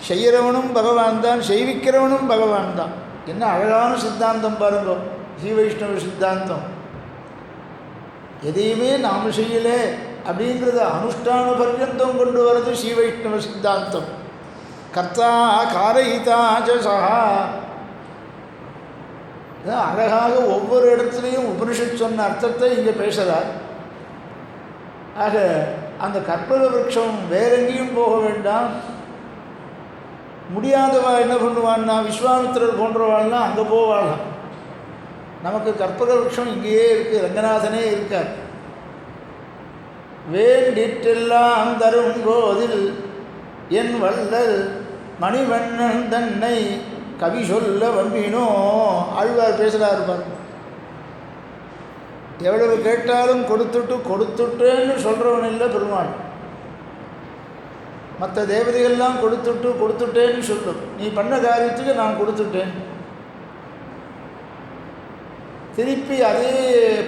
செய்கிறவனும் பகவான் தான், செய்விக்கிறவனும் பகவான் தான். என்ன அழகான சித்தாந்தம் பாருங்க, ஸ்ரீ வைஷ்ணவ சித்தாந்தம். எதையுமே நாம் செய்யலை அப்படிங்கிறத அனுஷ்டான பர்யந்தம் கொண்டு வர்றது ஸ்ரீ வைஷ்ணவ சித்தாந்தம். கர்த்தா காரைத்தாச்ச சஹா, அழகாக ஒவ்வொரு இடத்துலையும் உபனிஷத் சொன்ன அர்த்தத்தை இங்கே பேசுகிறார். ஆக அந்த கற்பக விருட்சம் வேற எங்கேயும் போக வேண்டாம். முடியாதவா என்ன பண்ணுவான்னா, விஸ்வாமித்திரர் போன்றவாள்னா அங்கே போவாளாம். நமக்கு கற்பக விருட்சம் இங்கேயே இருக்குது, ரங்கநாதனே இருக்கார். வேண்டிற்றெல்லாம் தரும் கோதில் என் வள்ளல் மணிவண்ணன் தன்னை கவி சொல்ல வம்பினோ. ஆழ்வார் பேசுகிறார் பாருங்க. எவ்வளவு கேட்டாலும் கொடுத்துட்டேன்னு சொல்கிறவன் இல்லை பெருமாள். மற்ற தேவதைகள்லாம் கொடுத்துட்டேன்னு சொல்லும். நீ பண்ண காரியத்துக்கு நான் கொடுத்துட்டேன், திருப்பி அதே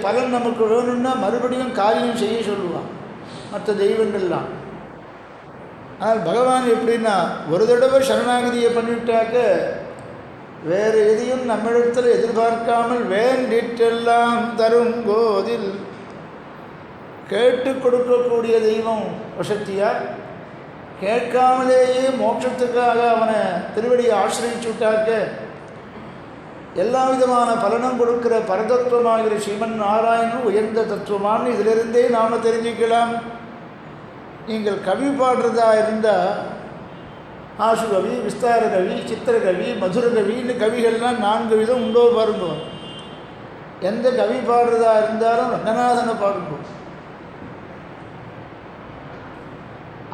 பலன் நமக்கு வேணும்னா மறுபடியும் காரியம் செய்ய சொல்லுவான் மற்ற தெய்வங்கள்லாம். ஆனால் பகவான் எப்படின்னா, ஒரு தடவை சரணாகதியை பண்ணிவிட்டாக்க வேறு எதையும் நம்மிடத்தில் எதிர்பார்க்காமல் வேண்டிற்றெல்லாம் தரும் கோதில், கேட்டு கொடுக்கக்கூடிய தெய்வம் வசத்தியார். கேட்காமலேயே மோட்சத்துக்காக அவனை திருவடியை ஆசிரியிச்சுட்டாக்க எல்லா விதமான பலனும் கொடுக்கிற பரதத்துவமாகிற ஸ்ரீமன் நாராயணன் உயர்ந்த தத்துவமானு இதிலிருந்தே நாம் தெரிஞ்சுக்கலாம். நீங்கள் கவி பாடுறதா இருந்தால் ஆசுகவி, விஸ்தார கவி, சித்திரகவி, மதுரகவின்னு கவிகள்லாம் 4 விதம் உண்டோ பாருங்க. எந்த கவி பாடுறதா இருந்தாலும் ரங்கநாதனை பாருங்க.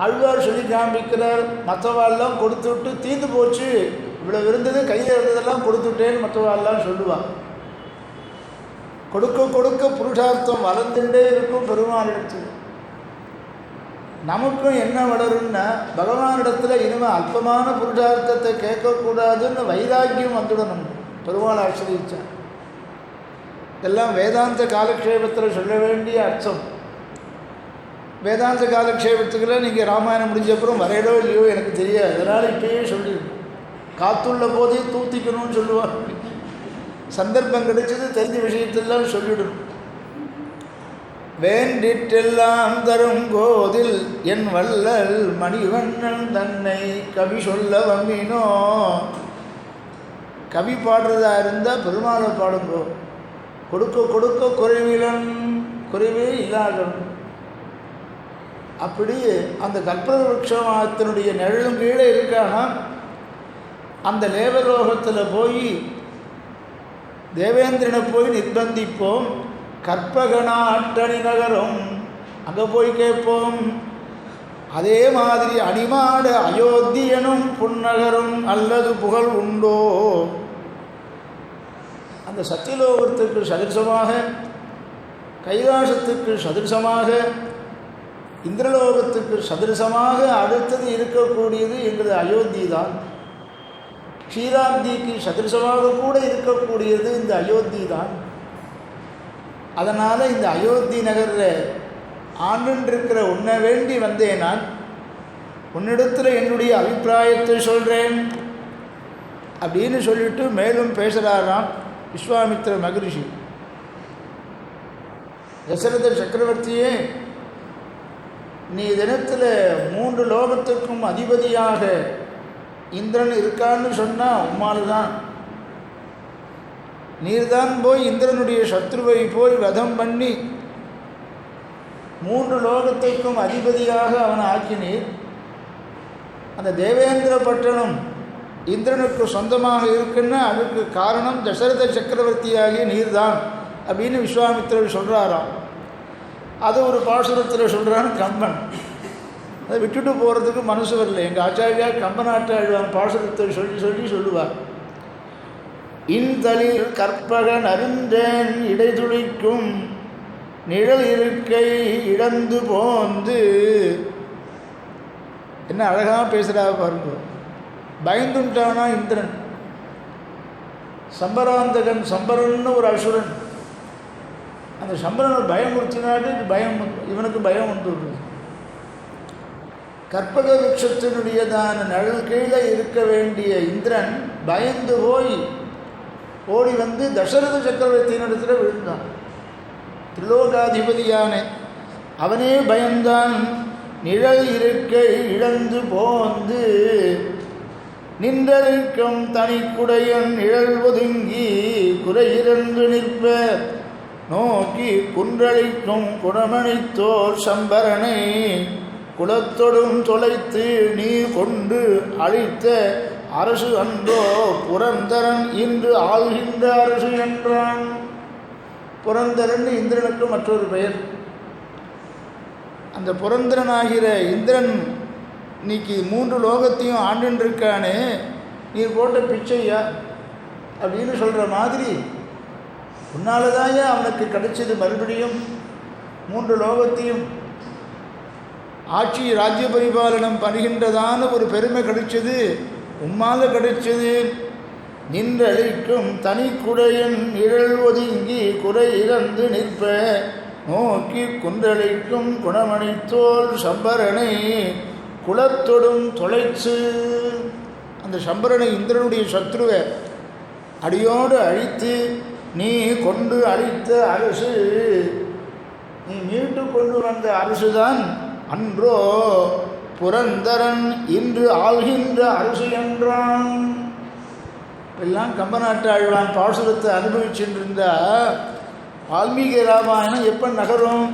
ஆழ்வார் சொல்லி காண்பிக்கிறார், மற்றவாள்லாம் கொடுத்துவிட்டு தீர்ந்து போச்சு, இவ்வளோ இருந்தது கையில் இருந்ததெல்லாம் கொடுத்துட்டேன்னு மற்றவாள்லாம் சொல்லுவாள். கொடுக்க கொடுக்க புருஷார்த்தம் வளர்ந்துட்டே இருக்கும் பெருமானிடத்தில். நமக்கும் என்ன வளரும்னா, பகவானிடத்தில் இனிமேல் அல்பமான புருஷார்த்தத்தை கேட்கக்கூடாதுன்னு வைராக்கியம் வந்துடணும். பெருமாள் ஆசிரியிச்சான். இதெல்லாம் வேதாந்த காலக்ஷேபத்தில் சொல்ல வேண்டிய அர்த்தம். வேதாந்த காலக்ஷேபத்துக்குள்ள நீங்கள் ராமாயணம் முடிஞ்சப்புறம் வரையடோ இல்லையோ எனக்கு தெரியாது, அதனால் இப்பயே சொல்லிடணும். காத்துள்ள போதே தூத்திக்கணும்னு சொல்லுவாங்க. சந்தர்ப்பம் கிடைச்சது தெரிஞ்ச விஷயத்தெல்லாம் சொல்லிவிடணும். வேண்டிற்றெல்லாம் தரும் கோதில் என் வள்ளல் மணிவண்ணன் தன்னை கவி சொல்ல வம்பினோ. கவி பாடுறதா இருந்தால் பெருமாளை பாடுங்கோ. கொடுக்க கொடுக்க குறைவிலன், குறைவே இல்லாதவன். அப்படி அந்த கற்பக விருட்சத்தினுடைய நிழலும் கீழே இருக்கானா, அந்த லேவலோகத்தில் போய் தேவேந்திரனை போய் நிர்பந்திப்போம். கற்பகனாட்டணி நகரம் அங்கே போய் கேட்போம். அதே மாதிரி அணிமாடு அயோத்தியனும் புன்னகரும் அல்லது புகழ் உண்டோ. அந்த சத்தியலோகத்துக்கு சதிர்சமாக, கைலாசத்துக்கு சதிர்சமாக, இந்திரலோகத்துக்கு சதிர்சமாக அடுத்தது இருக்கக்கூடியது எங்களது அயோத்தி தான். க்ஷீராப்திக்கு சதிர்சமாக கூட இருக்கக்கூடியது இந்த அயோத்தி தான். அதனால் இந்த அயோத்தி நகரில் ஆண்டுன்றிருக்கிற உன்னை வேண்டி வந்தேன். நான் உன்னிடத்தில் என்னுடைய அபிப்பிராயத்தை சொல்கிறேன் அப்படின்னு சொல்லிட்டு மேலும் பேசுகிறாராம் விஸ்வாமித்திர மகரிஷி. தசரத சக்கரவர்த்தியே, நீ தினத்தில் 3 லோகத்துக்கும் அதிபதியாக இந்திரன் இருக்கான்னு சொன்னால் உம்மால் தான். நீர்தான் போய் இந்திரனுடைய சத்ருவை போய் வதம் பண்ணி 3 லோகத்திற்கும் அதிபதியாக அவனை ஆக்கினீர். அந்த தேவேந்திர பட்டணம் இந்திரனுக்கு சொந்தமாக இருக்குன்னா அதுக்கு காரணம் தசரத சக்கரவர்த்தியாகிய நீர்தான் அப்படின்னு விஸ்வாமித்திரர் சொல்கிறாராம். அது ஒரு பாசுரத்தில் சொல்கிறான்னு கம்பன். அதை விட்டுட்டு போகிறதுக்கு மனசு வரல. எங்கள் ஆச்சாரியா கம்பநாட்டாழ்வான் பாசுரத்தை சொல்லுவார். இன்தளிர் கற்பகன் அருந்தேன் இடைதுளிக்கும் நிழல் இருக்கை இழந்து போந்து. என்ன அழகாக பேசுகிறா பாருங்க. பயந்துட்டானா இந்திரன். சம்பராந்தகன், சம்பரன்னு ஒரு அசுரன். அந்த சம்பரனை பயமுறுத்தினாலே இவனுக்கு பயம் வந்துடுது. கற்பக விருட்சத்தினுடையதான நிழல் கீழே இருக்க வேண்டிய இந்திரன் பயந்து போய் ஓடி வந்து தசரத சக்கரவர்த்தியினிடத்தில் விழுந்தான். திரிலோகாதிபதியான அவனே பயந்தான். நிழல் இருக்கை இழந்து போந்து நின்றலிக்கும் தனிக்குடையன் நிழல் ஒதுங்கி குறையிறந்து நிற்ப நோக்கி குன்றளிக்கும் குணமணித்தோர் சம்பரனை குலத்தொடும் தொலைத்து நீ கொண்டு அழித்த அரசு அன்றோ புரந்தரன் இன்று ஆள்கின்ற அரசு என்றான். புரந்தரன் இந்திரனுக்கு மற்றொரு பெயர். அந்த புரந்தரனாகிற இந்திரன் இன்னைக்கு 3 லோகத்தையும் ஆண்டுருக்கானே, நீ போட்ட பிச்சையா அப்படின்னு சொல்கிற மாதிரி உன்னாலதாயா அவனுக்கு கிடைச்சது மறுபடியும் 3 லோகத்தையும் ஆட்சி ராஜ்ய பரிபாலனம் பண்ணுகின்றதான ஒரு பெருமை கிடைச்சது, உம்மால கிடைச்சது. நின்றளிக்கும் தனிக்குடையன் நிழல் ஒதுங்கி குறை இறந்து நிற்ப நோக்கி குன்றளிக்கும் குணமணித்தோல் சம்பரனை குலத்தொடும் தொலைச்சு. அந்த சம்பரனை இந்திரனுடைய சத்ருவை அடியோடு அழித்து நீ கொண்டு அழித்த அரசு, நீ மீட்டு கொண்டு வந்த அரசுதான் அன்றோ புரந்தரன் இன்று ஆள்கின்ற அரசு என்றான். எல்லாம் கம்பநாட்டு ஆழ்வான் பாசுரத்தை அனுபவிச்சுருந்தா வால்மீகி ராமாயணம் எப்போ நகரும்?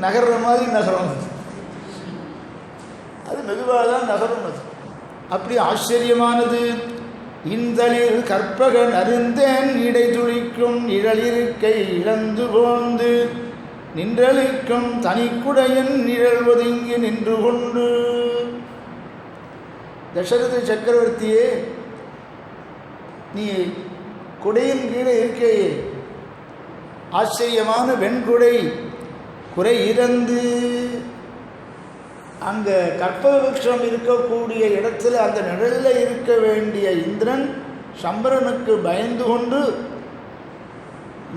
நகர்ற மாதிரி நகரும். அது மெதுவாக தான் நகரும். அது அப்படி ஆச்சரியமானது. இந்தளிர் கற்பகன் அருந்தேன் இடை துளிக்கும் நிழலிருக்கை இழந்து போந்து நின்றளிக்கும் தனிக்குடையன் நிழல் ஒதுங்கி நின்று கொண்டு. தசரத சக்கரவர்த்தியே, நீ குடையின் கீழே இருக்கையே, ஆச்சரியமான வெண்குடை குறை இறந்து. அங்கே கற்பக விருட்சம் இருக்கக்கூடிய இடத்துல அந்த நிழலில் இருக்க வேண்டிய இந்திரன் சம்பரனுக்கு பயந்து கொண்டு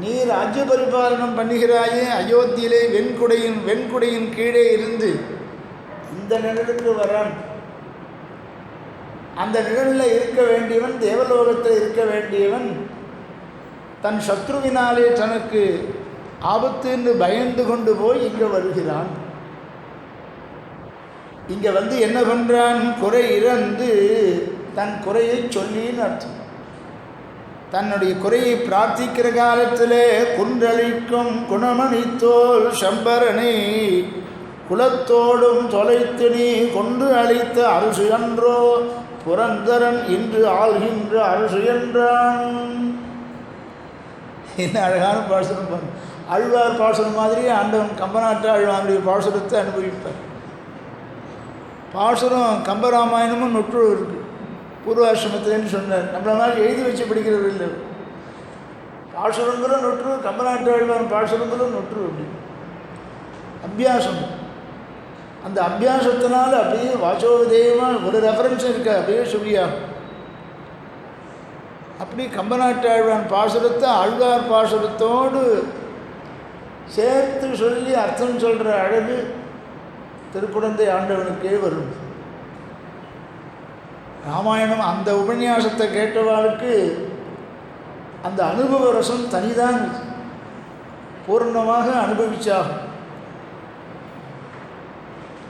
நீ ராஜ்ய பரிபாலனம் பண்ணுகிறாயே அயோத்தியிலே வெண்குடையின் கீழே இருந்து இந்த நிழலுக்கு வரான். அந்த நிழலில் இருக்க வேண்டியவன், தேவலோகத்தில் இருக்க வேண்டியவன் தன் சத்ருவினாலே தனக்கு ஆபத்து என்று பயந்து கொண்டு போய் இங்கே வருகிறான். இங்கே வந்து என்ன பண்ணுறான்? குறை இறந்து தன் குறையை சொல்லின்னு அர்த்தம். தன்னுடைய குறையை பிரார்த்திக்கிற காலத்திலே குன்றளிக்கும் குணமணித்தோல் சம்பரனை குலத்தோடும் தொலைத்து நீ கொண்டு அளித்த அரசு என்றோ புரந்தரன் இன்று ஆள்கின்ற அரசு என்றான். என்ன அழகான பாசுரம்! ஆழ்வார் பாசுரம் மாதிரியே ஆண்டவன் கம்பநாட்டு ஆழ்வாருடைய பாசுரத்தை அனுபவிப்பார். பாசுரம் கம்பராமாயணமும் நொற்று இருக்குது பூர்வாசிரமத்தில்னு சொன்னார். நம்மள மாதிரி எழுதி வச்சு படிக்கிறது இல்லை. பாசுரங்களும் நொற்று, கம்பநாட்டு ஆழ்வார் பாசுரங்களும் நொற்று. அப்படி அபியாசம். அந்த அபியாசத்தினால அப்படியே வாசோதேயமாக ஒரு ரெஃபரன்ஸ் இருக்கு, அப்படியே சொல்லியாகும். அப்படி கம்பநாட்டு ஆழ்வான் பாசுரத்தை ஆழ்வார் பாசுரத்தோடு சேர்த்து சொல்லி அர்த்தம் சொல்கிற அழகு திருக்குடந்தை ஆண்டவனுக்கே வரும். ராமாயணம் அந்த உபன்யாசத்தை கேட்டவாளுக்கு அந்த அனுபவ ரசம் தனிதான், பூர்ணமாக அனுபவிச்சாகும்.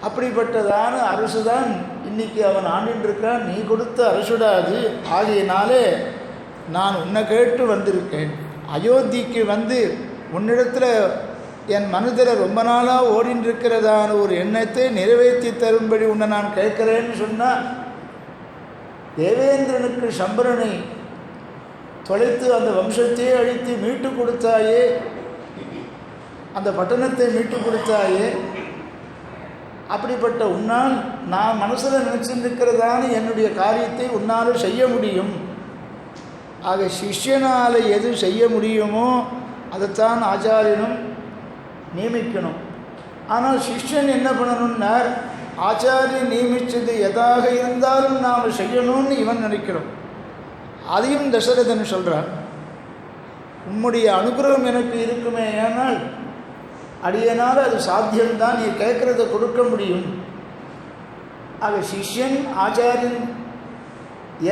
அப்படிப்பட்டதான அரசு தான் இன்னைக்கு அவன் ஆண்டின்றிருக்கான். நீ கொடுத்த அரசுடாது. ஆகையினாலே நான் உன்னை கேட்டு வந்திருக்கேன். அயோத்திக்கு வந்து உன்னிடத்தில் என் மனதில் ரொம்ப நாளாக ஓடின்னு இருக்கிறதான ஒரு எண்ணத்தை நிறைவேற்றி தரும்படி உன்னை நான் கேட்குறேன்னு சொன்னால், தேவேந்திரனுக்கு சம்பரனை தொலைத்து அந்த வம்சத்தையே அழித்து மீட்டு கொடுத்தாயே, அந்த பட்டணத்தை மீட்டு கொடுத்தாயே, அப்படிப்பட்ட உன்னால் நான் மனசில் நினச்சிருக்கிறதான என்னுடைய காரியத்தை உன்னால் செய்ய முடியும். ஆக சிஷ்யனால் எது செய்ய முடியுமோ அதைத்தான் ஆச்சாரியனும் நியமிக்கணும். ஆனால் சிஷ்யன் என்ன பண்ணணும்னார், ஆச்சாரியன் நியமித்தது எதாக இருந்தாலும் நாம் செய்யணும்னு இவன் நினைக்கிறோம். அதையும் தசரதன் சொல்கிறான், உம்முடைய அனுகிரகம் எனக்கு இருக்குமே, ஆனால் அடியனால் அது சாத்தியம்தான், நீ கேட்குறத கொடுக்க முடியும். ஆக சிஷ்யன் ஆச்சாரியன்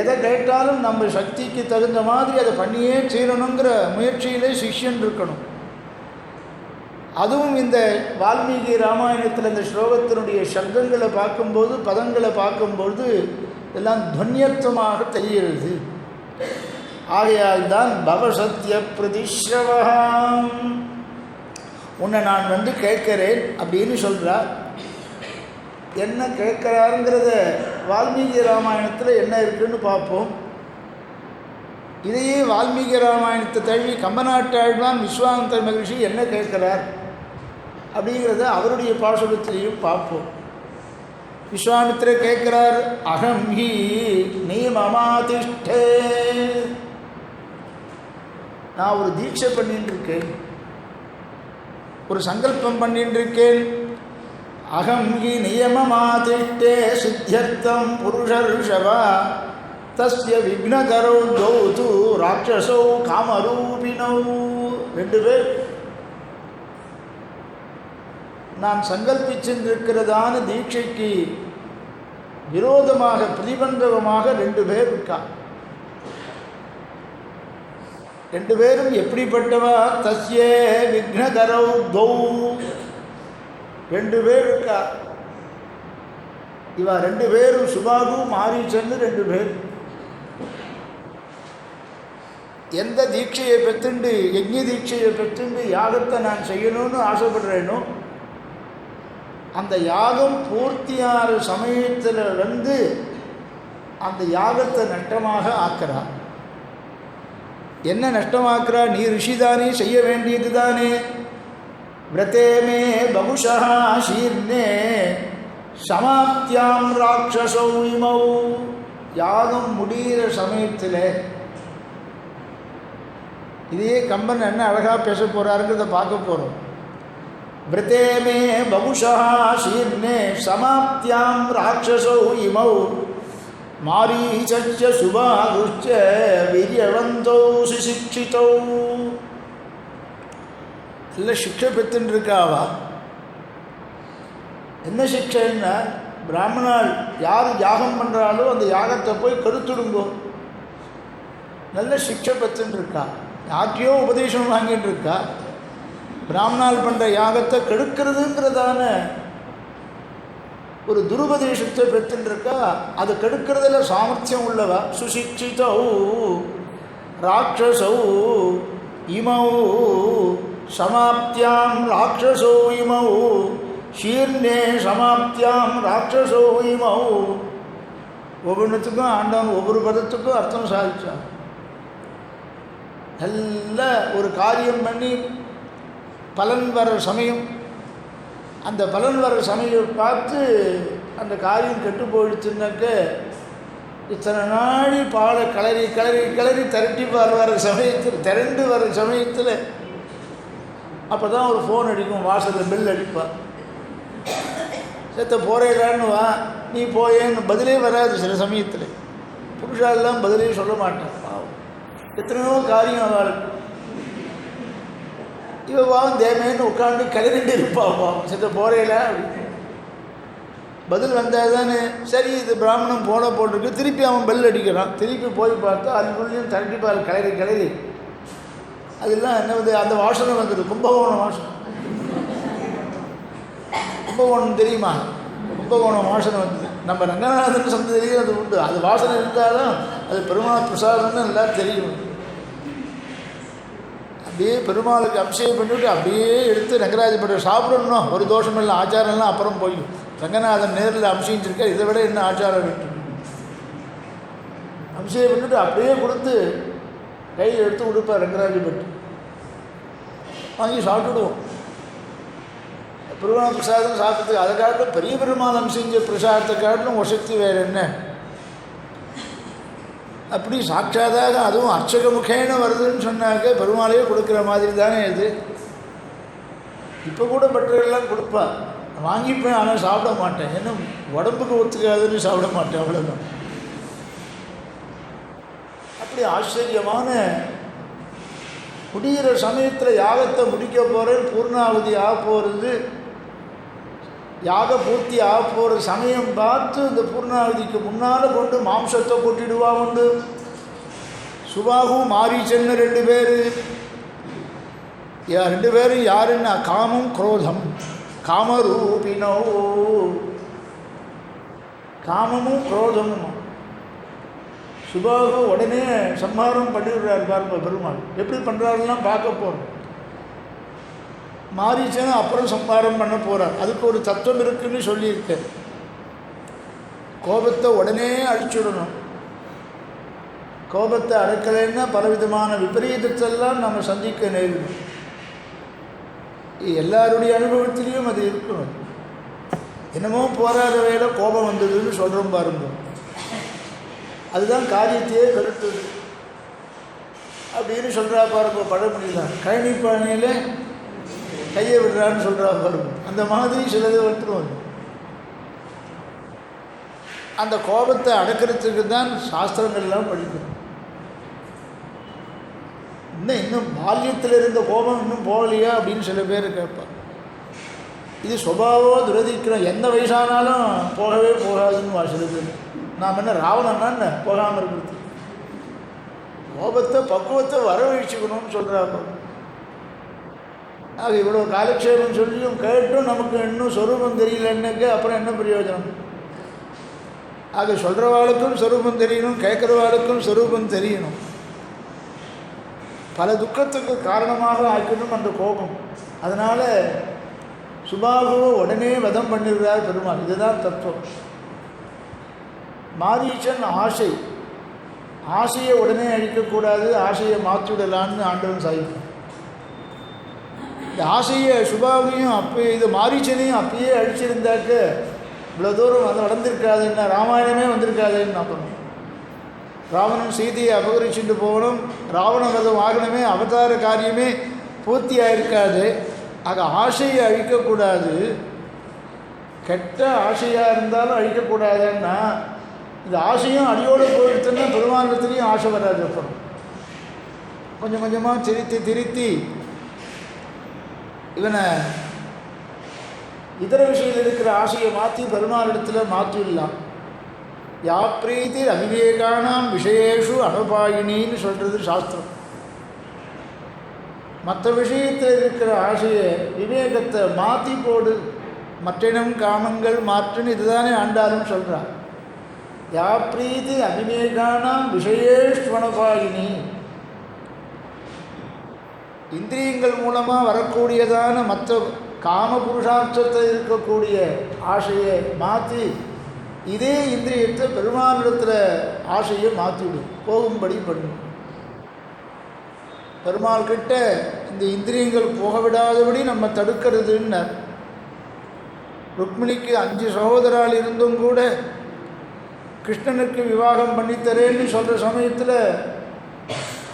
எதை கேட்டாலும் நம்ம சக்திக்கு தகுந்த மாதிரி அதை பண்ணியே தீரணுங்கிற முயற்சியிலே சிஷ்யன் இருக்கணும். அதுவும் இந்த வால்மீகி ராமாயணத்தில் இந்த ஸ்லோகத்தினுடைய சப்தங்களை பார்க்கும்போது, பதங்களை பார்க்கும்போது எல்லாம் துவன்யர்த்தமாக தெரிகிறது. ஆகையால் தான் பவசத்ய பிரதிஸ்ரவஹாம், உன்னை நான் வந்து கேட்கிறேன் அப்படின்னு சொல்கிறார். என்ன கேட்குறாருங்கிறத வால்மீகி ராமாயணத்தில் என்ன இருக்குன்னு பார்ப்போம். இதையே வால்மீகி ராமாயணத்தை தழுவி கம்பநாட்டாழ்வான் விஸ்வாமித்திர மகிழ்ச்சி என்ன கேட்குறார் அப்படிங்கிறத அவருடைய பாசுரத்திலையும் பார்ப்போம். விஸ்வாமித்திரர் கேட்குறார், அகம் ஹி நீ மமாதிஷ்டே, நான் ஒரு தீட்சை பண்ணிட்டு இருக்கேன், ஒரு சங்கல்பம் பண்ணிட்டு இருக்கேன். அகம் ஹி நியமமாதிஷ்டே சித்தியர்த்தம் புருஷர்ஷவா தஸ்ய விக்னகரோ தௌது ராட்சசோ காமரூபிணோ. ரெண்டு பேர் நான் சங்கல்பிச்சிருக்கிறதான தீட்சைக்கு விரோதமாக பிரதிபந்தகமாக ரெண்டு பேர் இருக்கா. ரெண்டு பேரும் எப்படிப்பட்டவா, தஸ்ய விக்னகரோ தௌ, ரெண்டு பேர் இருக்கா. இவா ரெண்டு பேரும் சுபாகு மாரீச்சன்னு ரெண்டு பேர். எந்த தீட்சையை பெற்றுண்டு, யஜ்ஞ தீட்சையை பெற்றுண்டு யாகத்தை நான் செய்யணும்னு ஆசைப்படுறேனோ, அந்த யாகம் பூர்த்தியான சமயத்தில் வந்து அந்த யாகத்தை நஷ்டமாக ஆக்கிறா. என்ன நஷ்டமாக்குறா, நீ ரிஷிதானே, செய்ய வேண்டியது தானே. விரதேமே பகுஷா சீர்ணே சமாப்தியாம் ராட்சசௌ இமௌ, யாகம் முடிகிற சமயத்தில், இதையே கம்பன் என்ன அழகாக பேச போகிறாருங்கிறத பார்க்க போகிறோம். விரதேமே பகுஷா சீர்ணே சமாப்தியாம் ராட்சசௌ இமௌ மாரீச்ச சுபாகுச்ச வீரியவந்தோ சுசிக்ஷிதோ. நல்ல சிக்ஷை பெற்றுன்னு இருக்காவா. என்ன சிக்ஷைன்னா, பிராமணால் யார் யாகம் பண்ணுறாலோ அந்த யாகத்தை போய் கெடுத்துடுங்கோ. நல்ல சிக்ஷை பெற்றுன்னு இருக்கா. யார்கிட்டையோ உபதேசம் வாங்கிட்டு இருக்கா. பிராமணால் பண்ணுற யாகத்தை கெடுக்கிறதுங்கிறதான ஒரு துருபதேசத்தை பெற்றுருக்கா. அது கெடுக்கிறதுல சாமர்த்தியம் உள்ளவா. சுசிக்ஷிதௌ ராட்சசௌ இமௌ சமாப்தியாம் ராட்சசோ இமௌ ஷீர்ணே சமாப்தியாம் ராட்சசோ இமௌ. ஒவ்வொன்றுத்துக்கும் ஆண்டவன் ஒவ்வொரு பதத்துக்கும் அர்த்தம் சாதிச்சான். நல்ல ஒரு காரியம் பண்ணி பலன் வர சமயம், அந்த பலன் வர சமயம் பார்த்து அந்த காரியம் கெட்டு போயிடுச்சுன்னாக்க, இத்தனை நாள் பாலை கிளறி கிளறி கிளறி திரட்டி வர சமயத்தில், திரண்டு வர சமயத்தில் அப்போ தான் ஒரு ஃபோன் அடிக்கும், வாசலில் பெல் அடிப்பாள். சேர்த்த போகிறேடான்னு வா, நீ போயேன்னு பதிலே வராது. சில சமயத்தில் புருஷாலெல்லாம் பதிலே சொல்ல மாட்டேன். பாவம், எத்தனையோ காரியம் அவளுக்கு. இவன் தேமேன்னு உட்காந்து கிளறிட்டு இருப்பாப்பா, சேர்த்த போகிறேல அப்படின்னு. பதில் வந்தால் தானே சரி, இது பிராமணன் போன போட்டிருக்கு. திருப்பி அவன் பெல் அடிக்கிறான். திருப்பி போய் பார்த்தா அதுக்குள்ளேயும் திரட்டிப்பால் கிளறி கிளறி அதெல்லாம் என்னது, அந்த வாசனை வந்துடுது. கும்பகோணம் வாசனை. கும்பகோணம் தெரியுமா? கும்பகோணம் வாசனை வந்தது. நம்ம ரங்கநாதன் சந்ததியிலையும் அது உண்டு. அது வாசனை இருந்தாலும் அது பெருமாள் பிரசாதம்னு எல்லாம் தெரியும். அந்த அப்படியே பெருமாளுக்கு அபிஷேகம் பண்ணிவிட்டு அப்படியே எடுத்து ரங்கராஜபட்டர் சாப்பிடணும், ஒரு தோஷம் இல்லை, ஆச்சாரம்லாம் அப்புறம் போயும். ரங்கநாதன் நேரில் அபிஷேகிச்சிருக்கார், இதை விட என்ன ஆச்சாரம் வேண்டும். அபிஷேகம் பண்ணிவிட்டு அப்படியே கொடுத்து கையில் எடுத்து கொடுப்பார் ரங்கராஜபட்டர். வாங்கி சாப்பிட்டுடுவோம். பெருமாள் பிரசாதம் சாப்பிட்றதுக்கு அதை காட்டிலும் பெரிய பெருமாள் அம்செஞ்ச பிரசாதத்தை காட்டிலும் வசதி வேறு என்ன. அப்படி சாட்சாதாக அதுவும் அர்ச்சகமுகேன வருதுன்னு சொன்னாக்க பெருமாளையே கொடுக்குற மாதிரி தானே இது. இப்போ கூட பட்டரெல்லாம் கொடுப்பா, வாங்கிப்பேன், ஆனால் சாப்பிட மாட்டேன், ஏன்னா உடம்புக்கு ஒத்துக்காதுன்னு சாப்பிட மாட்டேன், அவ்வளோதான். அப்படி ஆச்சரியமான முடிகிற சமயத்தில் யாகத்தை முடிக்க போகிறேன், பூர்ணாவதி ஆக போகிறது, யாக பூர்த்தி ஆக போகிற சமயம் பார்த்து இந்த பூர்ணாவதிக்கு முன்னால் கொண்டு மாம்சத்தை கொட்டிடுவா உண்டு. சுபாகும் மாரீச்சன்னு 2 பேர். 2 பேரும் யாருன்னா காமம் குரோதம். காமரூபினோ, காமமும் குரோதமும். சுபாகு உடனே சம்ஹாரம் பண்ணிவிடுறார் பாருங்க பெருமாள். எப்படி பண்ணுறாருலாம் பார்க்க போகிறோம். மாரீச்சனை அப்புறம் சம்ஹாரம் பண்ண போகிறார். அதுக்கு ஒரு தத்துவம் இருக்குன்னு சொல்லியிருக்கேன். கோபத்தை உடனே அழிச்சுடணும். கோபத்தை அடக்கலைன்னா பலவிதமான விபரீதத்தெல்லாம் நம்ம சந்திக்க நேரிடும். எல்லாருடைய அனுபவத்திலையும் அது இருக்கணும். என்னமோ போராட வேலை கோபம் வந்ததுன்னு சொல்கிறோம் பாருங்க, அதுதான் காரியத்தையே கருத்துது அப்படின்னு சொல்கிறா பாருங்க. பழமொழிதான் கழனி பானையில் கையை விடுறான்னு சொல்கிறா பாருங்க. அந்த மாதிரி சிலது வந்துடும். அந்த கோபத்தை அடக்கிறதுக்கு தான் சாஸ்திரங்கள்லாம் படிக்கணும். இன்னும் பால்யத்தில் இருந்த கோபம் இன்னும் போகலையா அப்படின்னு சில பேர் கேட்பாங்க. இது சுபாவம் துரதிக்கிறோம், எந்த வயசானாலும் போகவே போகாதுன்னு சில பேர். நாம் என்ன ராவணன்னா என்ன போகாமல் இருக்கிறது? கோபத்தை பக்குவத்தை வரவழைச்சிக்கணும்னு சொல்கிறாங்க. ஆக இவ்வளோ காலக்ஷேபம் சொல்லியும் கேட்டும் நமக்கு இன்னும் சொரூபம் தெரியலன்னுக்கு அப்புறம் என்ன பிரயோஜனம்? ஆக சொல்கிறவாளுக்கும் சொரூபம் தெரியணும், கேட்குறவாளுக்கும் சொரூபம் தெரியணும். பல துக்கத்துக்கு காரணமாக ஆக்கணும் அந்த கோபம். அதனால் சுபாகுவை உடனே வதம் பண்ணிடுறார் பெருமாள். இதுதான் தத்துவம். மாரீச்சன் ஆசையை உடனே அழிக்கக்கூடாது, ஆசையை மாற்றிவிடலான்னு ஆண்டவன் சாதிக்கும். இந்த ஆசையை சுபாவையும் அப்பயே இது மாரீச்சனையும் அப்பயே அழிச்சிருந்தாக்க இவ்வளோ தூரம் வந்து நடந்திருக்காதுன்னா ராமாயணமே வந்திருக்காதுன்னு நம்பணும். ராவணன் சீதையை அபகரிச்சுட்டு போகணும், ராவண வதம் ஆகணுமே, அவதார காரியமே பூர்த்தி ஆகிருக்காது. ஆக ஆசையை அழிக்கக்கூடாது. கெட்ட ஆசையாக இருந்தாலும் அழிக்கக்கூடாதுன்னா இந்த ஆசையும் அடியோடு போயிடுத்துன்னா பெருமானத்துலேயும் ஆசை வராது. அப்புறம் கொஞ்சம் கொஞ்சமாக திருத்தி இவனை இதர விஷயத்தில் இருக்கிற ஆசையை மாற்றி பெருமானிடத்தில் மாற்றிடலாம். யா பிரீதி அவிவேகானாம் விஷயேஷு அனுபாயினின்னு சொல்கிறது சாஸ்திரம். மற்ற விஷயத்தில் இருக்கிற ஆசையை விவேகத்தை மாற்றி போடு, மற்றினம் காமங்கள் மாற்றுன்னு இதுதானே ஆண்டாலும் சொல்கிறார். யா பிரீதி அவிவேகானாம் விஷயேஷு அனுபாயினி. இந்திரியங்கள் மூலமாக வரக்கூடியதான மற்ற காம புருஷார்த்தத்தில் இருக்கக்கூடிய ஆசையை மாற்றி இதே இந்திரியத்தை பெருமானிடத்தில் ஆசையை மாற்றிவிடும், போகும்படி பண்ணும். பெருமாள் கிட்ட இந்த இந்திரியங்கள் போக விடாதபடி நம்ம தடுக்கிறதுன்னு. ருக்மிணிக்கு 5 சகோதரால் இருந்தும் கூட கிருஷ்ணனுக்கு விவாகம் பண்ணித்தரேன்னு சொல்கிற சமயத்தில்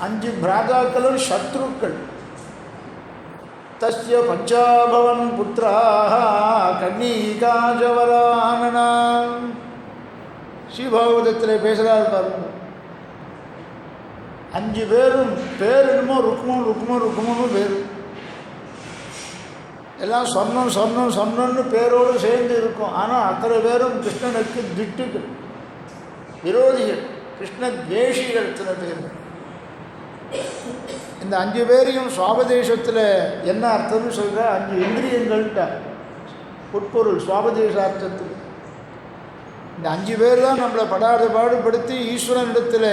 5 பிராதாக்களும் சத்ருக்கள். தஸ்ய பஞ்சாபவன் புத்திராக கன்னிகாஜவரானனா ஸ்ரீபாகவதத்தில் பேசுகிறார் பாருங்க. 5 பேரும் பேர் என்னமோ ருக்மன்னு பேர். எல்லாம் சொன்னோன்னு பேரோடு சேர்ந்து இருக்கும். ஆனால் அத்தனை பேரும் கிருஷ்ணனுக்கு திட்டுகள், விரோதிகள், கிருஷ்ண துவேஷிகள் இத்தனை பேர். இந்த 5 பேரையும் சுவாபதேசத்தில் என்ன அர்த்தம்னு சொல்கிற 5 இந்திரியங்கள்ட்ட உட்பொருள் சுவாபதேசார்த்தத்தில். இந்த 5 பேர் தான் நம்மளை பாடுபடுத்தி ஈஸ்வரனிடத்தில்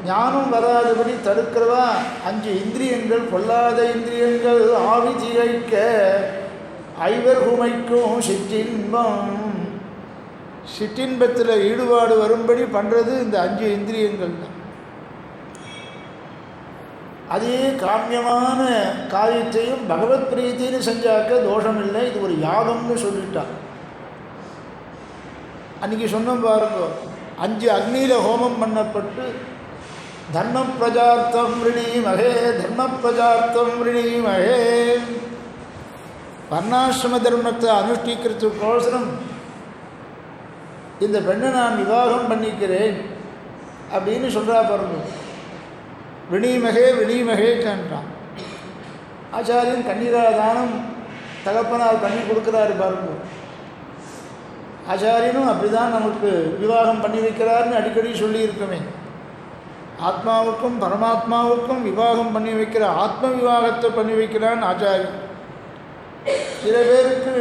ஞானம் வராதபடி தடுக்கிறவா 5 இந்திரியங்கள், பொல்லாத இந்திரியங்கள் ஆவி திகைக்க ஐவர் குமைக்கும் சிற்றின்பம். சிற்றின்பத்தில் ஈடுபாடு வரும்படி பண்ணுறது இந்த 5 இந்திரியங்கள் தான். அதே காமியமான காரியத்தையும் பகவத் பிரீத்தின்னு செஞ்சாக்க தோஷம் இல்லை. இது ஒரு யாகம்னு சொல்லிட்டான். அன்றைக்கி சொன்னோம் பாருங்க, 5 அக்னியில் ஹோமம் பண்ணப்பட்டு தர்ம பிரஜார்த்தம் ரிணீமகே, தர்ம பிரஜார்த்தம் ரிணீமகே, வர்ணாசிரம தர்மத்தை அனுஷ்டிக்கிறதுக்கோசரம் இந்த பெண்ணை நான் விவாகம் பண்ணிக்கிறேன் அப்படின்னு சொல்கிறா பாருங்க. விணீமகே விணீமகே கேட்டான். ஆச்சாரியன் கன்னிகாதானம் தகப்பனால் பண்ணி கொடுக்குறாரு பாருங்க. ஆச்சாரியனும் அப்படி தான் நமக்கு விவாகம் பண்ணி வைக்கிறாருன்னு அடிக்கடி சொல்லியிருக்கோமே. ஆத்மாவுக்கும் பரமாத்மாவுக்கும் விவாகம் பண்ணி வைக்கிற ஆத்ம விவாகத்தை பண்ணி வைக்கிறான்னு ஆச்சாரியன். சில பேருக்கு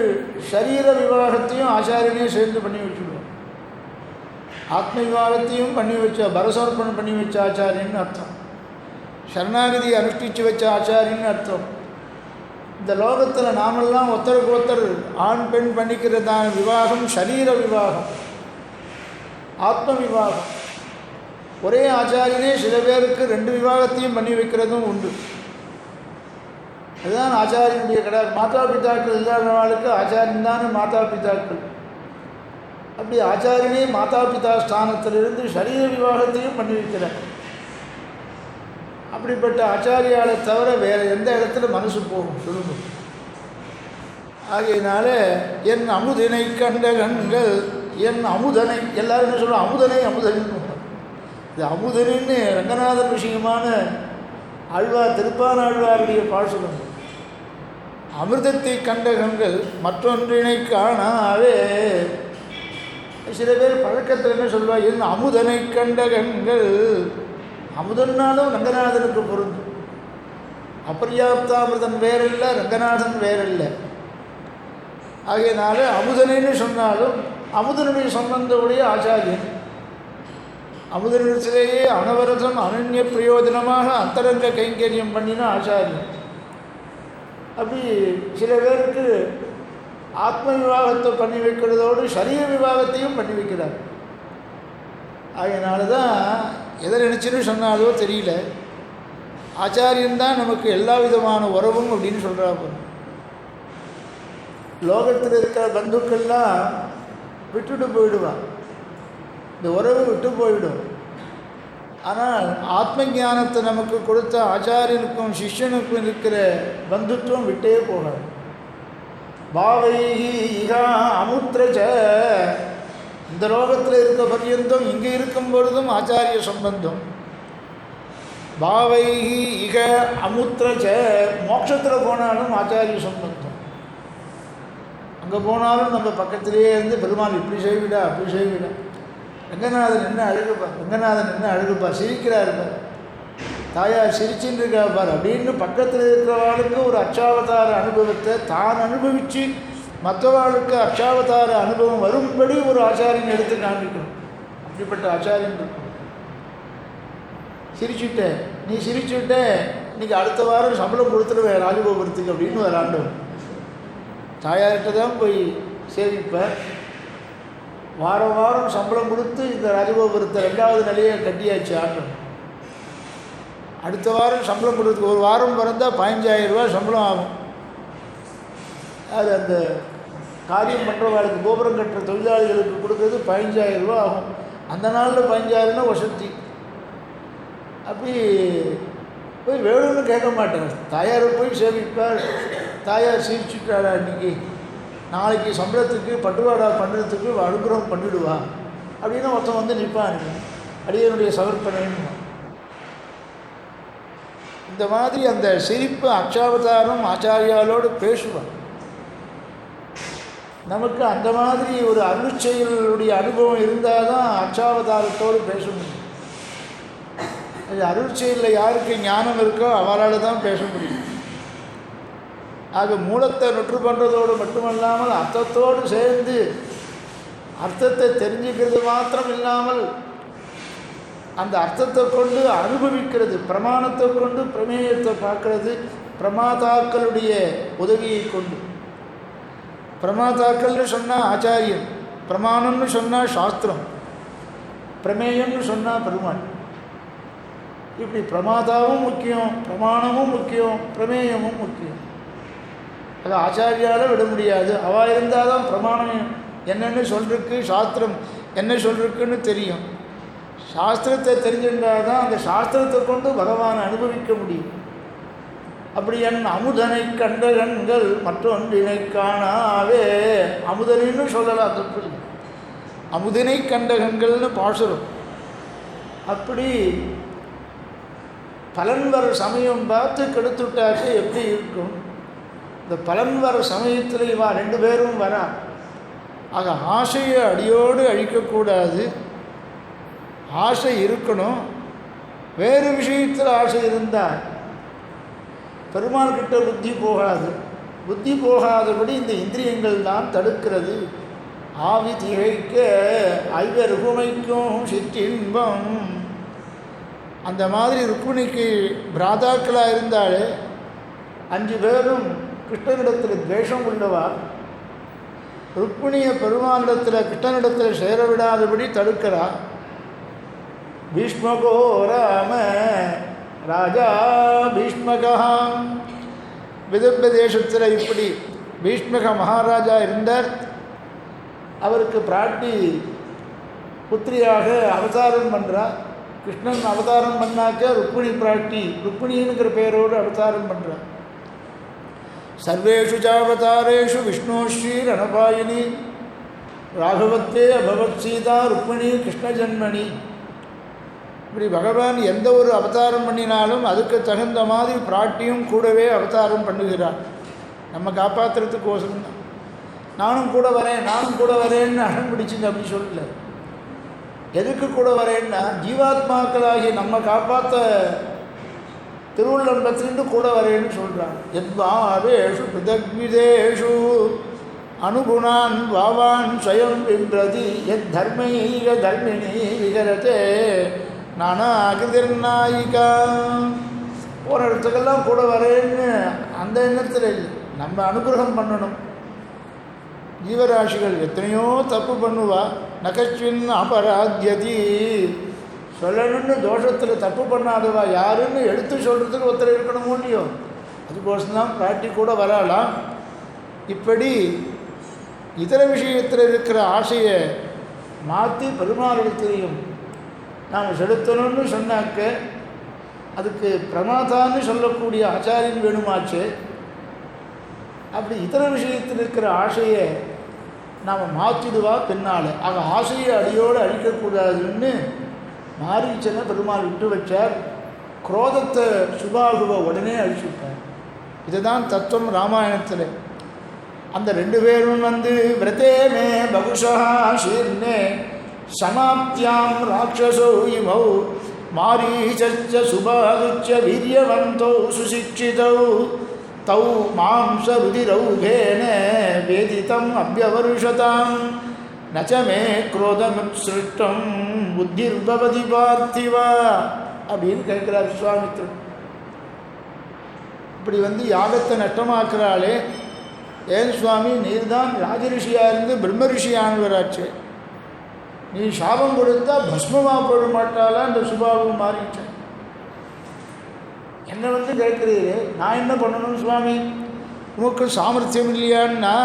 சரீர விவாகத்தையும் ஆச்சாரியனே சேர்ந்து பண்ணி வச்சுடுவோம். ஆத்ம விவாகத்தையும் பண்ணி வச்ச, பரசமர்ப்பணம் பண்ணி வச்ச ஆச்சாரியன்னு அர்த்தம். சரணாகதி அனுஷ்டிச்சு வச்ச ஆச்சாரியன்னு அர்த்தம். இந்த லோகத்தில் நாமெல்லாம் ஒருத்தருக்கு ஒருத்தர் ஆண் பெண் பண்ணிக்கிறதான விவாகம் சரீர விவாகம், ஆத்ம விவாகம். ஒரே ஆச்சாரியனே சில பேருக்கு 2 விவாகத்தையும் பண்ணி வைக்கிறதும் உண்டு. அதுதான் ஆச்சாரியனுடைய கிடையாது. மாதா பிதாக்கள் இல்லாதவர்களுக்கு ஆச்சாரியன் தானே மாதா பிதாக்கள். அப்படி ஆச்சாரியனே மாதா பிதா ஸ்தானத்திலிருந்து சரீர விவாகத்தையும் பண்ணி வைக்கிறார். அப்படிப்பட்ட ஆச்சாரியாலை தவிர வேறு எந்த இடத்துல மனசு போகும் சொல்லுங்க. ஆகையினால என் அமுதனை கண்ட கண்கள், என் அமுதனை, எல்லாரும் என்ன சொல்லுவோம், அமுதனை அமுதன். இது அமுதனின்னு ரங்கநாதன் விஷயமான ஆழ்வார், திருப்பான ஆழ்வாருடைய பாசுரம். அமிர்தத்தை கண்ட கண்கள் மற்றொன்றினை காணாவே. சில பேர் பழக்கத்தில் என்ன சொல்லுவாள், என் அமுதனை கண்ட கண்கள். அமுதன்னாலும் ரங்கநாதனுக்கு பொருந்தும். அபர்யாப்தாமிர்தன் வேறில்லை, ரங்கநாதன் வேறில்லை. ஆகையினால அமுதனைன்னு சொன்னாலும் அமுதனுடைய சம்பந்தவுடைய ஆச்சாரியன். அமுதனிடத்திலேயே அனவரதம் அனன்ய பிரயோஜனமாக அந்தரங்க கைங்கரியம் பண்ணின ஆச்சாரியன். அப்படி சில பேருக்கு ஆத்ம விவாகத்தை பண்ணி வைக்கிறதோடு சரீர விவாகத்தையும் பண்ணி வைக்கிறார். அதனால தான் எதை நினச்சின்னு சொன்னாலோ தெரியல, ஆச்சாரியன்தான் நமக்கு எல்லா விதமான உறவும் அப்படின்னு சொல்கிறாங்க. லோகத்தில் இருக்கிற பந்துக்கள்லாம் விட்டுட்டு போயிடுவான், இந்த உறவு விட்டு போயிடும். ஆனால் ஆத்ம ஞானத்தை நமக்கு கொடுத்த ஆச்சாரியனுக்கும் சிஷ்யனுக்கும் இருக்கிற பந்துத்துவம் விட்டே போகாது. பாவைஹி இகா அமுத்ரஜ, இந்த லோகத்தில் இருக்க பர்யந்தம் இங்கே இருக்கும் பொழுதும் ஆச்சாரிய சம்பந்தம். பாவைஹி இக அமுத்ரஜ, மோட்சத்தில் போனாலும் ஆச்சாரிய சம்பந்தம். அங்கே போனாலும் நம்ம பக்கத்திலேயே இருந்து பெருமாள் இப்படி செய்விடா அப்படி செய்விடா. ரங்கநாதன் என்ன அழுகுப்பா, ரங்கநாதன் என்ன அழுகுப்பா, சிரிக்கிறார் பார், தாயார் சிரிச்சுன்னு இருக்கா பார் அப்படின்னு பக்கத்தில் இருக்கிறவாளுக்கு ஒரு அச்சாவதார அனுபவத்தை தான் அனுபவித்து மற்றவாளுக்கு அச்சாவதார அனுபவம் வரும்படி ஒரு ஆச்சாரியன் எடுத்து காண்பிக்கணும். அப்படிப்பட்ட ஆச்சாரியன் இருக்கும். சிரிச்சுட்டேன், நீ சிரிச்சுட்ட, இன்றைக்கி அடுத்த வாரம் சம்பளம் கொடுத்துருவேன் ராஜகோபுரத்துக்கு அப்படின்னு ஒரு ஆண்டவன். தாயார்கிட்ட தான் போய் சேவிப்பேன். வாரம் வாரம் சம்பளம் கொடுத்து இந்த ராஜகோபுரத்தை 2வது நிலையை கட்டியாச்சு ஆட்டம். அடுத்த வாரம் சம்பளம் கொடுத்து ஒரு வாரம் பிறந்தால் 15,000 ரூபா சம்பளம் ஆகும். அது அந்த காரியம் பண்ணுறவர்களுக்கு கோபுரம் கட்டுற தொழிலாளிகளுக்கு கொடுக்குறது 15,000 ரூபா ஆகும். அந்த நாளில் 15,000னா வசதி. அப்படி போய் வேணும்னு கேட்க மாட்டேன். தாயாரை போய் சேவிப்பார். தாயார் சிரிச்சுட்டாடா, இன்றைக்கி நாளைக்கு சம்பளத்துக்கு பட்டுவாடா பண்ணுறதுக்கு அனுகிரகம் பண்ணிவிடுவா அப்படின்னு ஒருத்தன் வந்து நிற்பான். அடியனுடைய சமர்ப்பணம். இந்த மாதிரி அந்த சிரிப்பு அச்சாவதாரம் ஆச்சாரியாலோடு பேசுவான். நமக்கு அந்த மாதிரி ஒரு அருட்செயலுடைய அனுபவம் இருந்தால் தான் அச்சாவதாரத்தோடு பேச முடியும். அது அருட்செயலில் யாருக்கு ஞானம் இருக்கோ அவரால் தான் பேச முடியும். ஆக மூலத்தை நொற்று பண்ணுறதோடு மட்டுமல்லாமல் அர்த்தத்தோடு சேர்ந்து அர்த்தத்தை தெரிஞ்சுக்கிறது மாத்திரம் இல்லாமல் அந்த அர்த்தத்தை கொண்டு அனுபவிக்கிறது, பிரமாணத்தை கொண்டு பிரமேயத்தை பார்க்கறது, பிரமாதாக்களுடைய உதவியை கொண்டு. பிரமாதாக்கள்னு சொன்னால் ஆச்சாரியன், பிரமாணம்னு சொன்னால் சாஸ்திரம், பிரமேயம்னு சொன்னால் பெருமாள். இப்படி பிரமாதாவும் முக்கியம், பிரமாணமும் முக்கியம், பிரமேயமும் முக்கியம். அது ஆச்சாரியால் விட முடியாது. அவள் இருந்தால் தான் பிரமாணம் என்னென்னு சொல்லிருக்கு, சாஸ்திரம் என்ன சொல்லிருக்குன்னு தெரியும். சாஸ்திரத்தை தெரிஞ்சிருந்தால் தான் அந்த சாஸ்திரத்தை கொண்டு பகவானை அனுபவிக்க முடியும். அப்படி என் அமுதனை கண்ட கண்கள் மற்றொன்றினை காணாவே, அமுதனின்னு சொல்லலாம், தப்பு. அமுதனை கண்ட கண்கள்னு பாசுரம். அப்படி பலன் வர சமயம் பார்த்து கெடுத்துட்டாக்க எப்படி இருக்கும்? இந்த பலன் வர சமயத்தில் இவா 2 பேரும் வரா. ஆக ஆசையை அடியோடு அழிக்கக்கூடாது. ஆசை இருக்கணும். வேறு விஷயத்தில் ஆசை இருந்தால் பெருமாள்கிட்ட புத்தி போகாது. புத்தி போகாதபடி இந்த இந்திரியங்கள் தான் தடுக்கிறது. ஆவி திகைக்க ஐவர் ருக்குமைக்கும் சிற்றின்பம். அந்த மாதிரி ருக்குணிக்கு பிராதாக்களாக இருந்தாலே 5 பேரும் கிருஷ்ணனிடத்தில் துவேஷம் உள்ளவா. ருக்மிணியை பெருமானிடத்தில் கிருஷ்ணனிடத்தில் சேர விடாதபடி தடுக்கிறா. பீஷ்மகோ ராம ராஜா பீஷ்மகா. விதர்ப தேசத்தில் இப்படி பீஷ்மக மகாராஜா இருந்தார். அவருக்கு பிராட்டி புத்திரியாக அவதாரம் பண்ணுறார். கிருஷ்ணன் அவதாரம் பண்ணாக்க ருக்மிணி பிராட்டி ருக்மிணிங்கிற பெயரோடு அவதாரம் பண்ணுறார். சர்வேஷு சாவதாரேஷு விஷ்ணோஸ்ரீ ரணபாயினி ராகவத்தே அபவத் சீதா ருக்மிணி கிருஷ்ண ஜன்மணி. இப்படி பகவான் எந்த ஒரு அவதாரம் பண்ணினாலும் அதுக்கு தகுந்த மாதிரி பிராட்டியும் கூடவே அவதாரம் பண்ணுகிறார். நம்ம காப்பாற்றுறதுக்கோசரம் தான். நானும் கூட வரேன், நானும் கூட வரேன்னு அடம் பிடிச்சிங்க அப்படி சொல்லல. எதுக்கு கூட வரேன்னா ஜீவாத்மாக்களாகி நம்ம காப்பாற்ற திருவுள்ளம் பத்திரிட்டு கூட வரேன்னு சொல்கிறான். எத்வாவேஷு பிதக்விதேஷு அனுகுணான் வாவான் ஸ்வயம் பின்றதி எத் தர்மைக தர்மிணி விகரத்தே நானாகிருதிர்நாயிகா. போகிற இடத்துக்கெல்லாம் கூட வரேன்னு அந்த எண்ணத்தில் இல்லை. நம்ம அனுகிரகம் பண்ணணும். ஜீவராசிகள் எத்தனையோ தப்பு பண்ணுவா. நகச்சின் அபராத்யதி. சொல்லணும்னு தோஷத்தில் தப்பு பண்ணாதவா யாருன்னு எடுத்து சொல்கிறதுக்கு ஒருத்தர் இருக்கணுமோ இல்லையோ. அதுக்கோசம்தான் பிராட்டி கூட வரலாம். இப்படி இதர விஷயத்தில் இருக்கிற ஆசையை மாற்றி பெருமாளிடத்திலையும் நாம் செலுத்தணும்னு சொன்னாக்க அதுக்கு பிரமாதான்னு சொல்லக்கூடிய ஆச்சாரியன் வேணுமாச்சு. அப்படி இதர விஷயத்தில் இருக்கிற ஆசையை நாம் மாற்றிடுவா பின்னால். ஆக ஆசையை அடியோடு அழிக்கக்கூடாதுன்னு மாரீச்சனை பெருமாள் விட்டு வச்சார். குரோதத்தை சுபாகுவை உடனே அழிச்சுட்டார். இதுதான் தத்துவம் ராமாயணத்தில். அந்த 2 பேரும் வந்து விரதேமே பகுஷா சீர்ணே சமாப்தியாம் ராட்சசோ இமௌ மாரீச்ச சுபாகுச்ச வீரியவந்தோ சுசிக்ஷிதௌ தௌ மாம்ச ருதிரௌகேன வேதிதம் அப்யவருஷதாம் நச்சமே குரோதமுத்ஸ்ருஷ்டம் புத்திர்பவதி பார்த்திவா அப்படின்னு கேட்குறார் விஸ்வாமித்ரன். இப்படி வந்து யாகத்தை நஷ்டமாக்குறாளே, ஏன் சுவாமி நீர் தான் ராஜரிஷியாக இருந்து பிரம்ம ரிஷியானவராச்சு, நீ சாபம் கொடுத்தா பஸ்மமாக போட மாட்டாளா இந்த சுபாவம் மாறிட்டேன். என்னை வந்து கேட்குறீரு, நான் என்ன பண்ணணும் சுவாமி, உமக்கு சாமர்த்தியம் இல்லையான்னா,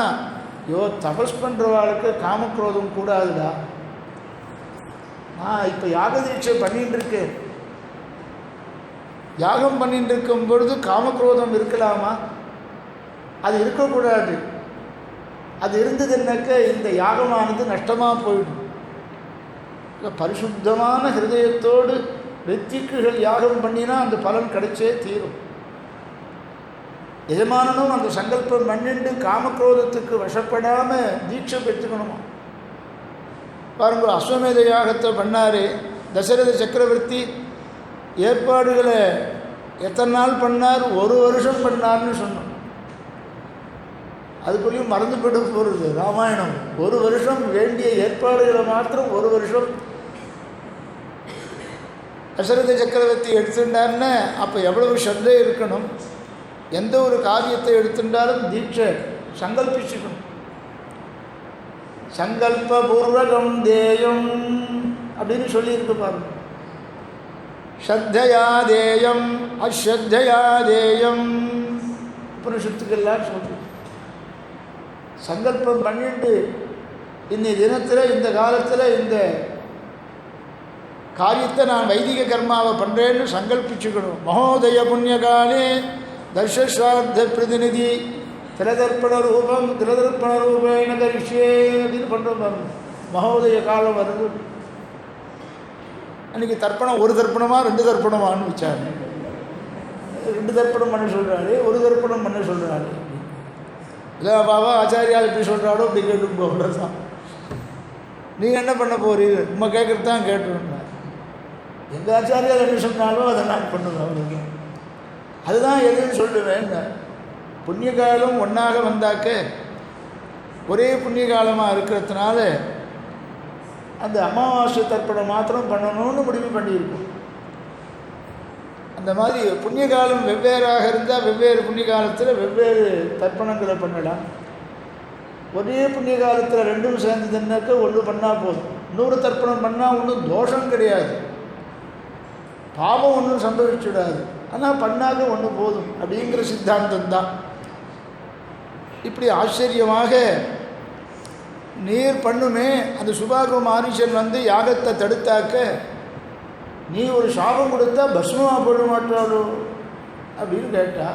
யோ தபஸ் பண்ணுறவாளுக்கு காமக்ரோதம் கூடாதுடா. நான் இப்போ யாக தீட்சை பண்ணிட்டு இருக்கேன். யாகம் பண்ணிட்டு இருக்கும் பொழுது காமக்ரோதம் இருக்கலாமா? அது இருக்கக்கூடாது. அது இருந்ததுன்னாக்க இந்த யாகமானது நஷ்டமாக போயிடும். பரிசுத்தமான ஹிருதயத்தோடு ரித்திக்குகள் யாகம் பண்ணினா அந்த பலன் கிடைச்சே தீரும். எஜமானனும் அந்த சங்கல்பம் பண்ணிண்டு காமக்ரோதத்துக்கு வசப்படாமல் தீட்சை பெற்றுக்கணுமா. பாருங்க, அஸ்வமேத யாகத்தை பண்ணார் தசரத சக்கரவர்த்தி. ஏற்பாடுகளை எத்தனை நாள் பண்ணார்? 1 வருஷம் பண்ணார்னு சொன்னோம். அதுக்குள்ளேயும் மறந்து போயிட போகிறது ராமாயணம். 1 வருஷம் வேண்டிய ஏற்பாடுகளை மாத்திரம் 1 வருஷம். தசரத சக்கரவர்த்தி எடுத்துட்டார்னா அப்போ எவ்வளவு ஸ்ரத்தை இருக்கணும். எந்த ஒரு காரியத்தை எடுத்துட்டாலும் தீட்சை சங்கல்பிச்சுக்கணும். சங்கல்பபூர்வகம் தேயம் அப்படின்னு சொல்லியிருக்கு பாருங்க. ஸ்ரத்தையா தேயம் அஸ்ரத்தையா தேயம் உபனிஷத்துக்கெல்லாம் சொல்லுது. சங்கல்பம் பண்ணிட்டு இன்னி தினத்தில் இந்த காலத்தில் இந்த காரியத்தை நான் வைதிக கர்மாவை பண்ணுறேன்னு சங்கல்பிச்சுக்கணும். மகோதய புண்ணியகாலே தர்ஷஸ்ரார்த்த பிரதிநிதி திரதர்ப்பண ரூபம் திரதர்ப்பண ரூபேன கரிஷ்யே அப்படின்னு பண்ணுறோம் பாருங்க. மகோதய காலம் வருது. அன்றைக்கி தர்ப்பணம் ஒரு தர்ப்பணமா 2 தர்ப்பணமானு வச்சாரு. 2 தர்ப்பணம் பண்ண சொல்கிறாரு, ஒரு தர்ப்பணம் பண்ண சொல்கிறாரு. இல்லை பாபா ஆச்சாரியால் எப்படி சொல்கிறாரோ அப்படி கேட்டு போகிறதான். நீங்கள் என்ன பண்ண போகிறீங்க? நம்ம கேட்குறது தான் கேட்டுருந்தேன். எங்கள் ஆச்சாரியால் என்ன சொன்னாலும் அதை நான் பண்ணுவேன். அவங்களுக்கு அதுதான் எதுன்னு சொல்லுவேன். புண்ணிய காலம் ஒன்றாக வந்தாக்க ஒரே புண்ணிய காலமாக இருக்கிறதுனால அந்த அமாவாசை தர்ப்பணம் மாத்திரம் பண்ணணும்னு முடிவு பண்ணியிருக்கோம். அந்த மாதிரி புண்ணிய காலம் வெவ்வேறாக இருந்தால் வெவ்வேறு புண்ணிய காலத்தில் வெவ்வேறு தர்ப்பணங்களை பண்ணலாம். ஒரே புண்ணிய காலத்தில் 2ம் சேர்ந்ததுன்னாக்க ஒன்று பண்ணால் போதும். 100 தர்ப்பணம் பண்ணால் ஒன்றும் தோஷம் கிடையாது, பாவம் ஒன்றும் சம்பவிச்சுடாது. ஆனால் பண்ணாக ஒன்று போதும் அப்படிங்கிற சித்தாந்தம் தான். இப்படி ஆச்சரியமாக நீர் பண்ணுமே. அந்த சுபாகு மாரீசன் வந்து யாகத்தை தடுத்தாக்க நீ ஒரு சாபம் கொடுத்தா பஸ்மமாக போட மாட்டாளோ அப்படின்னு கேட்டா.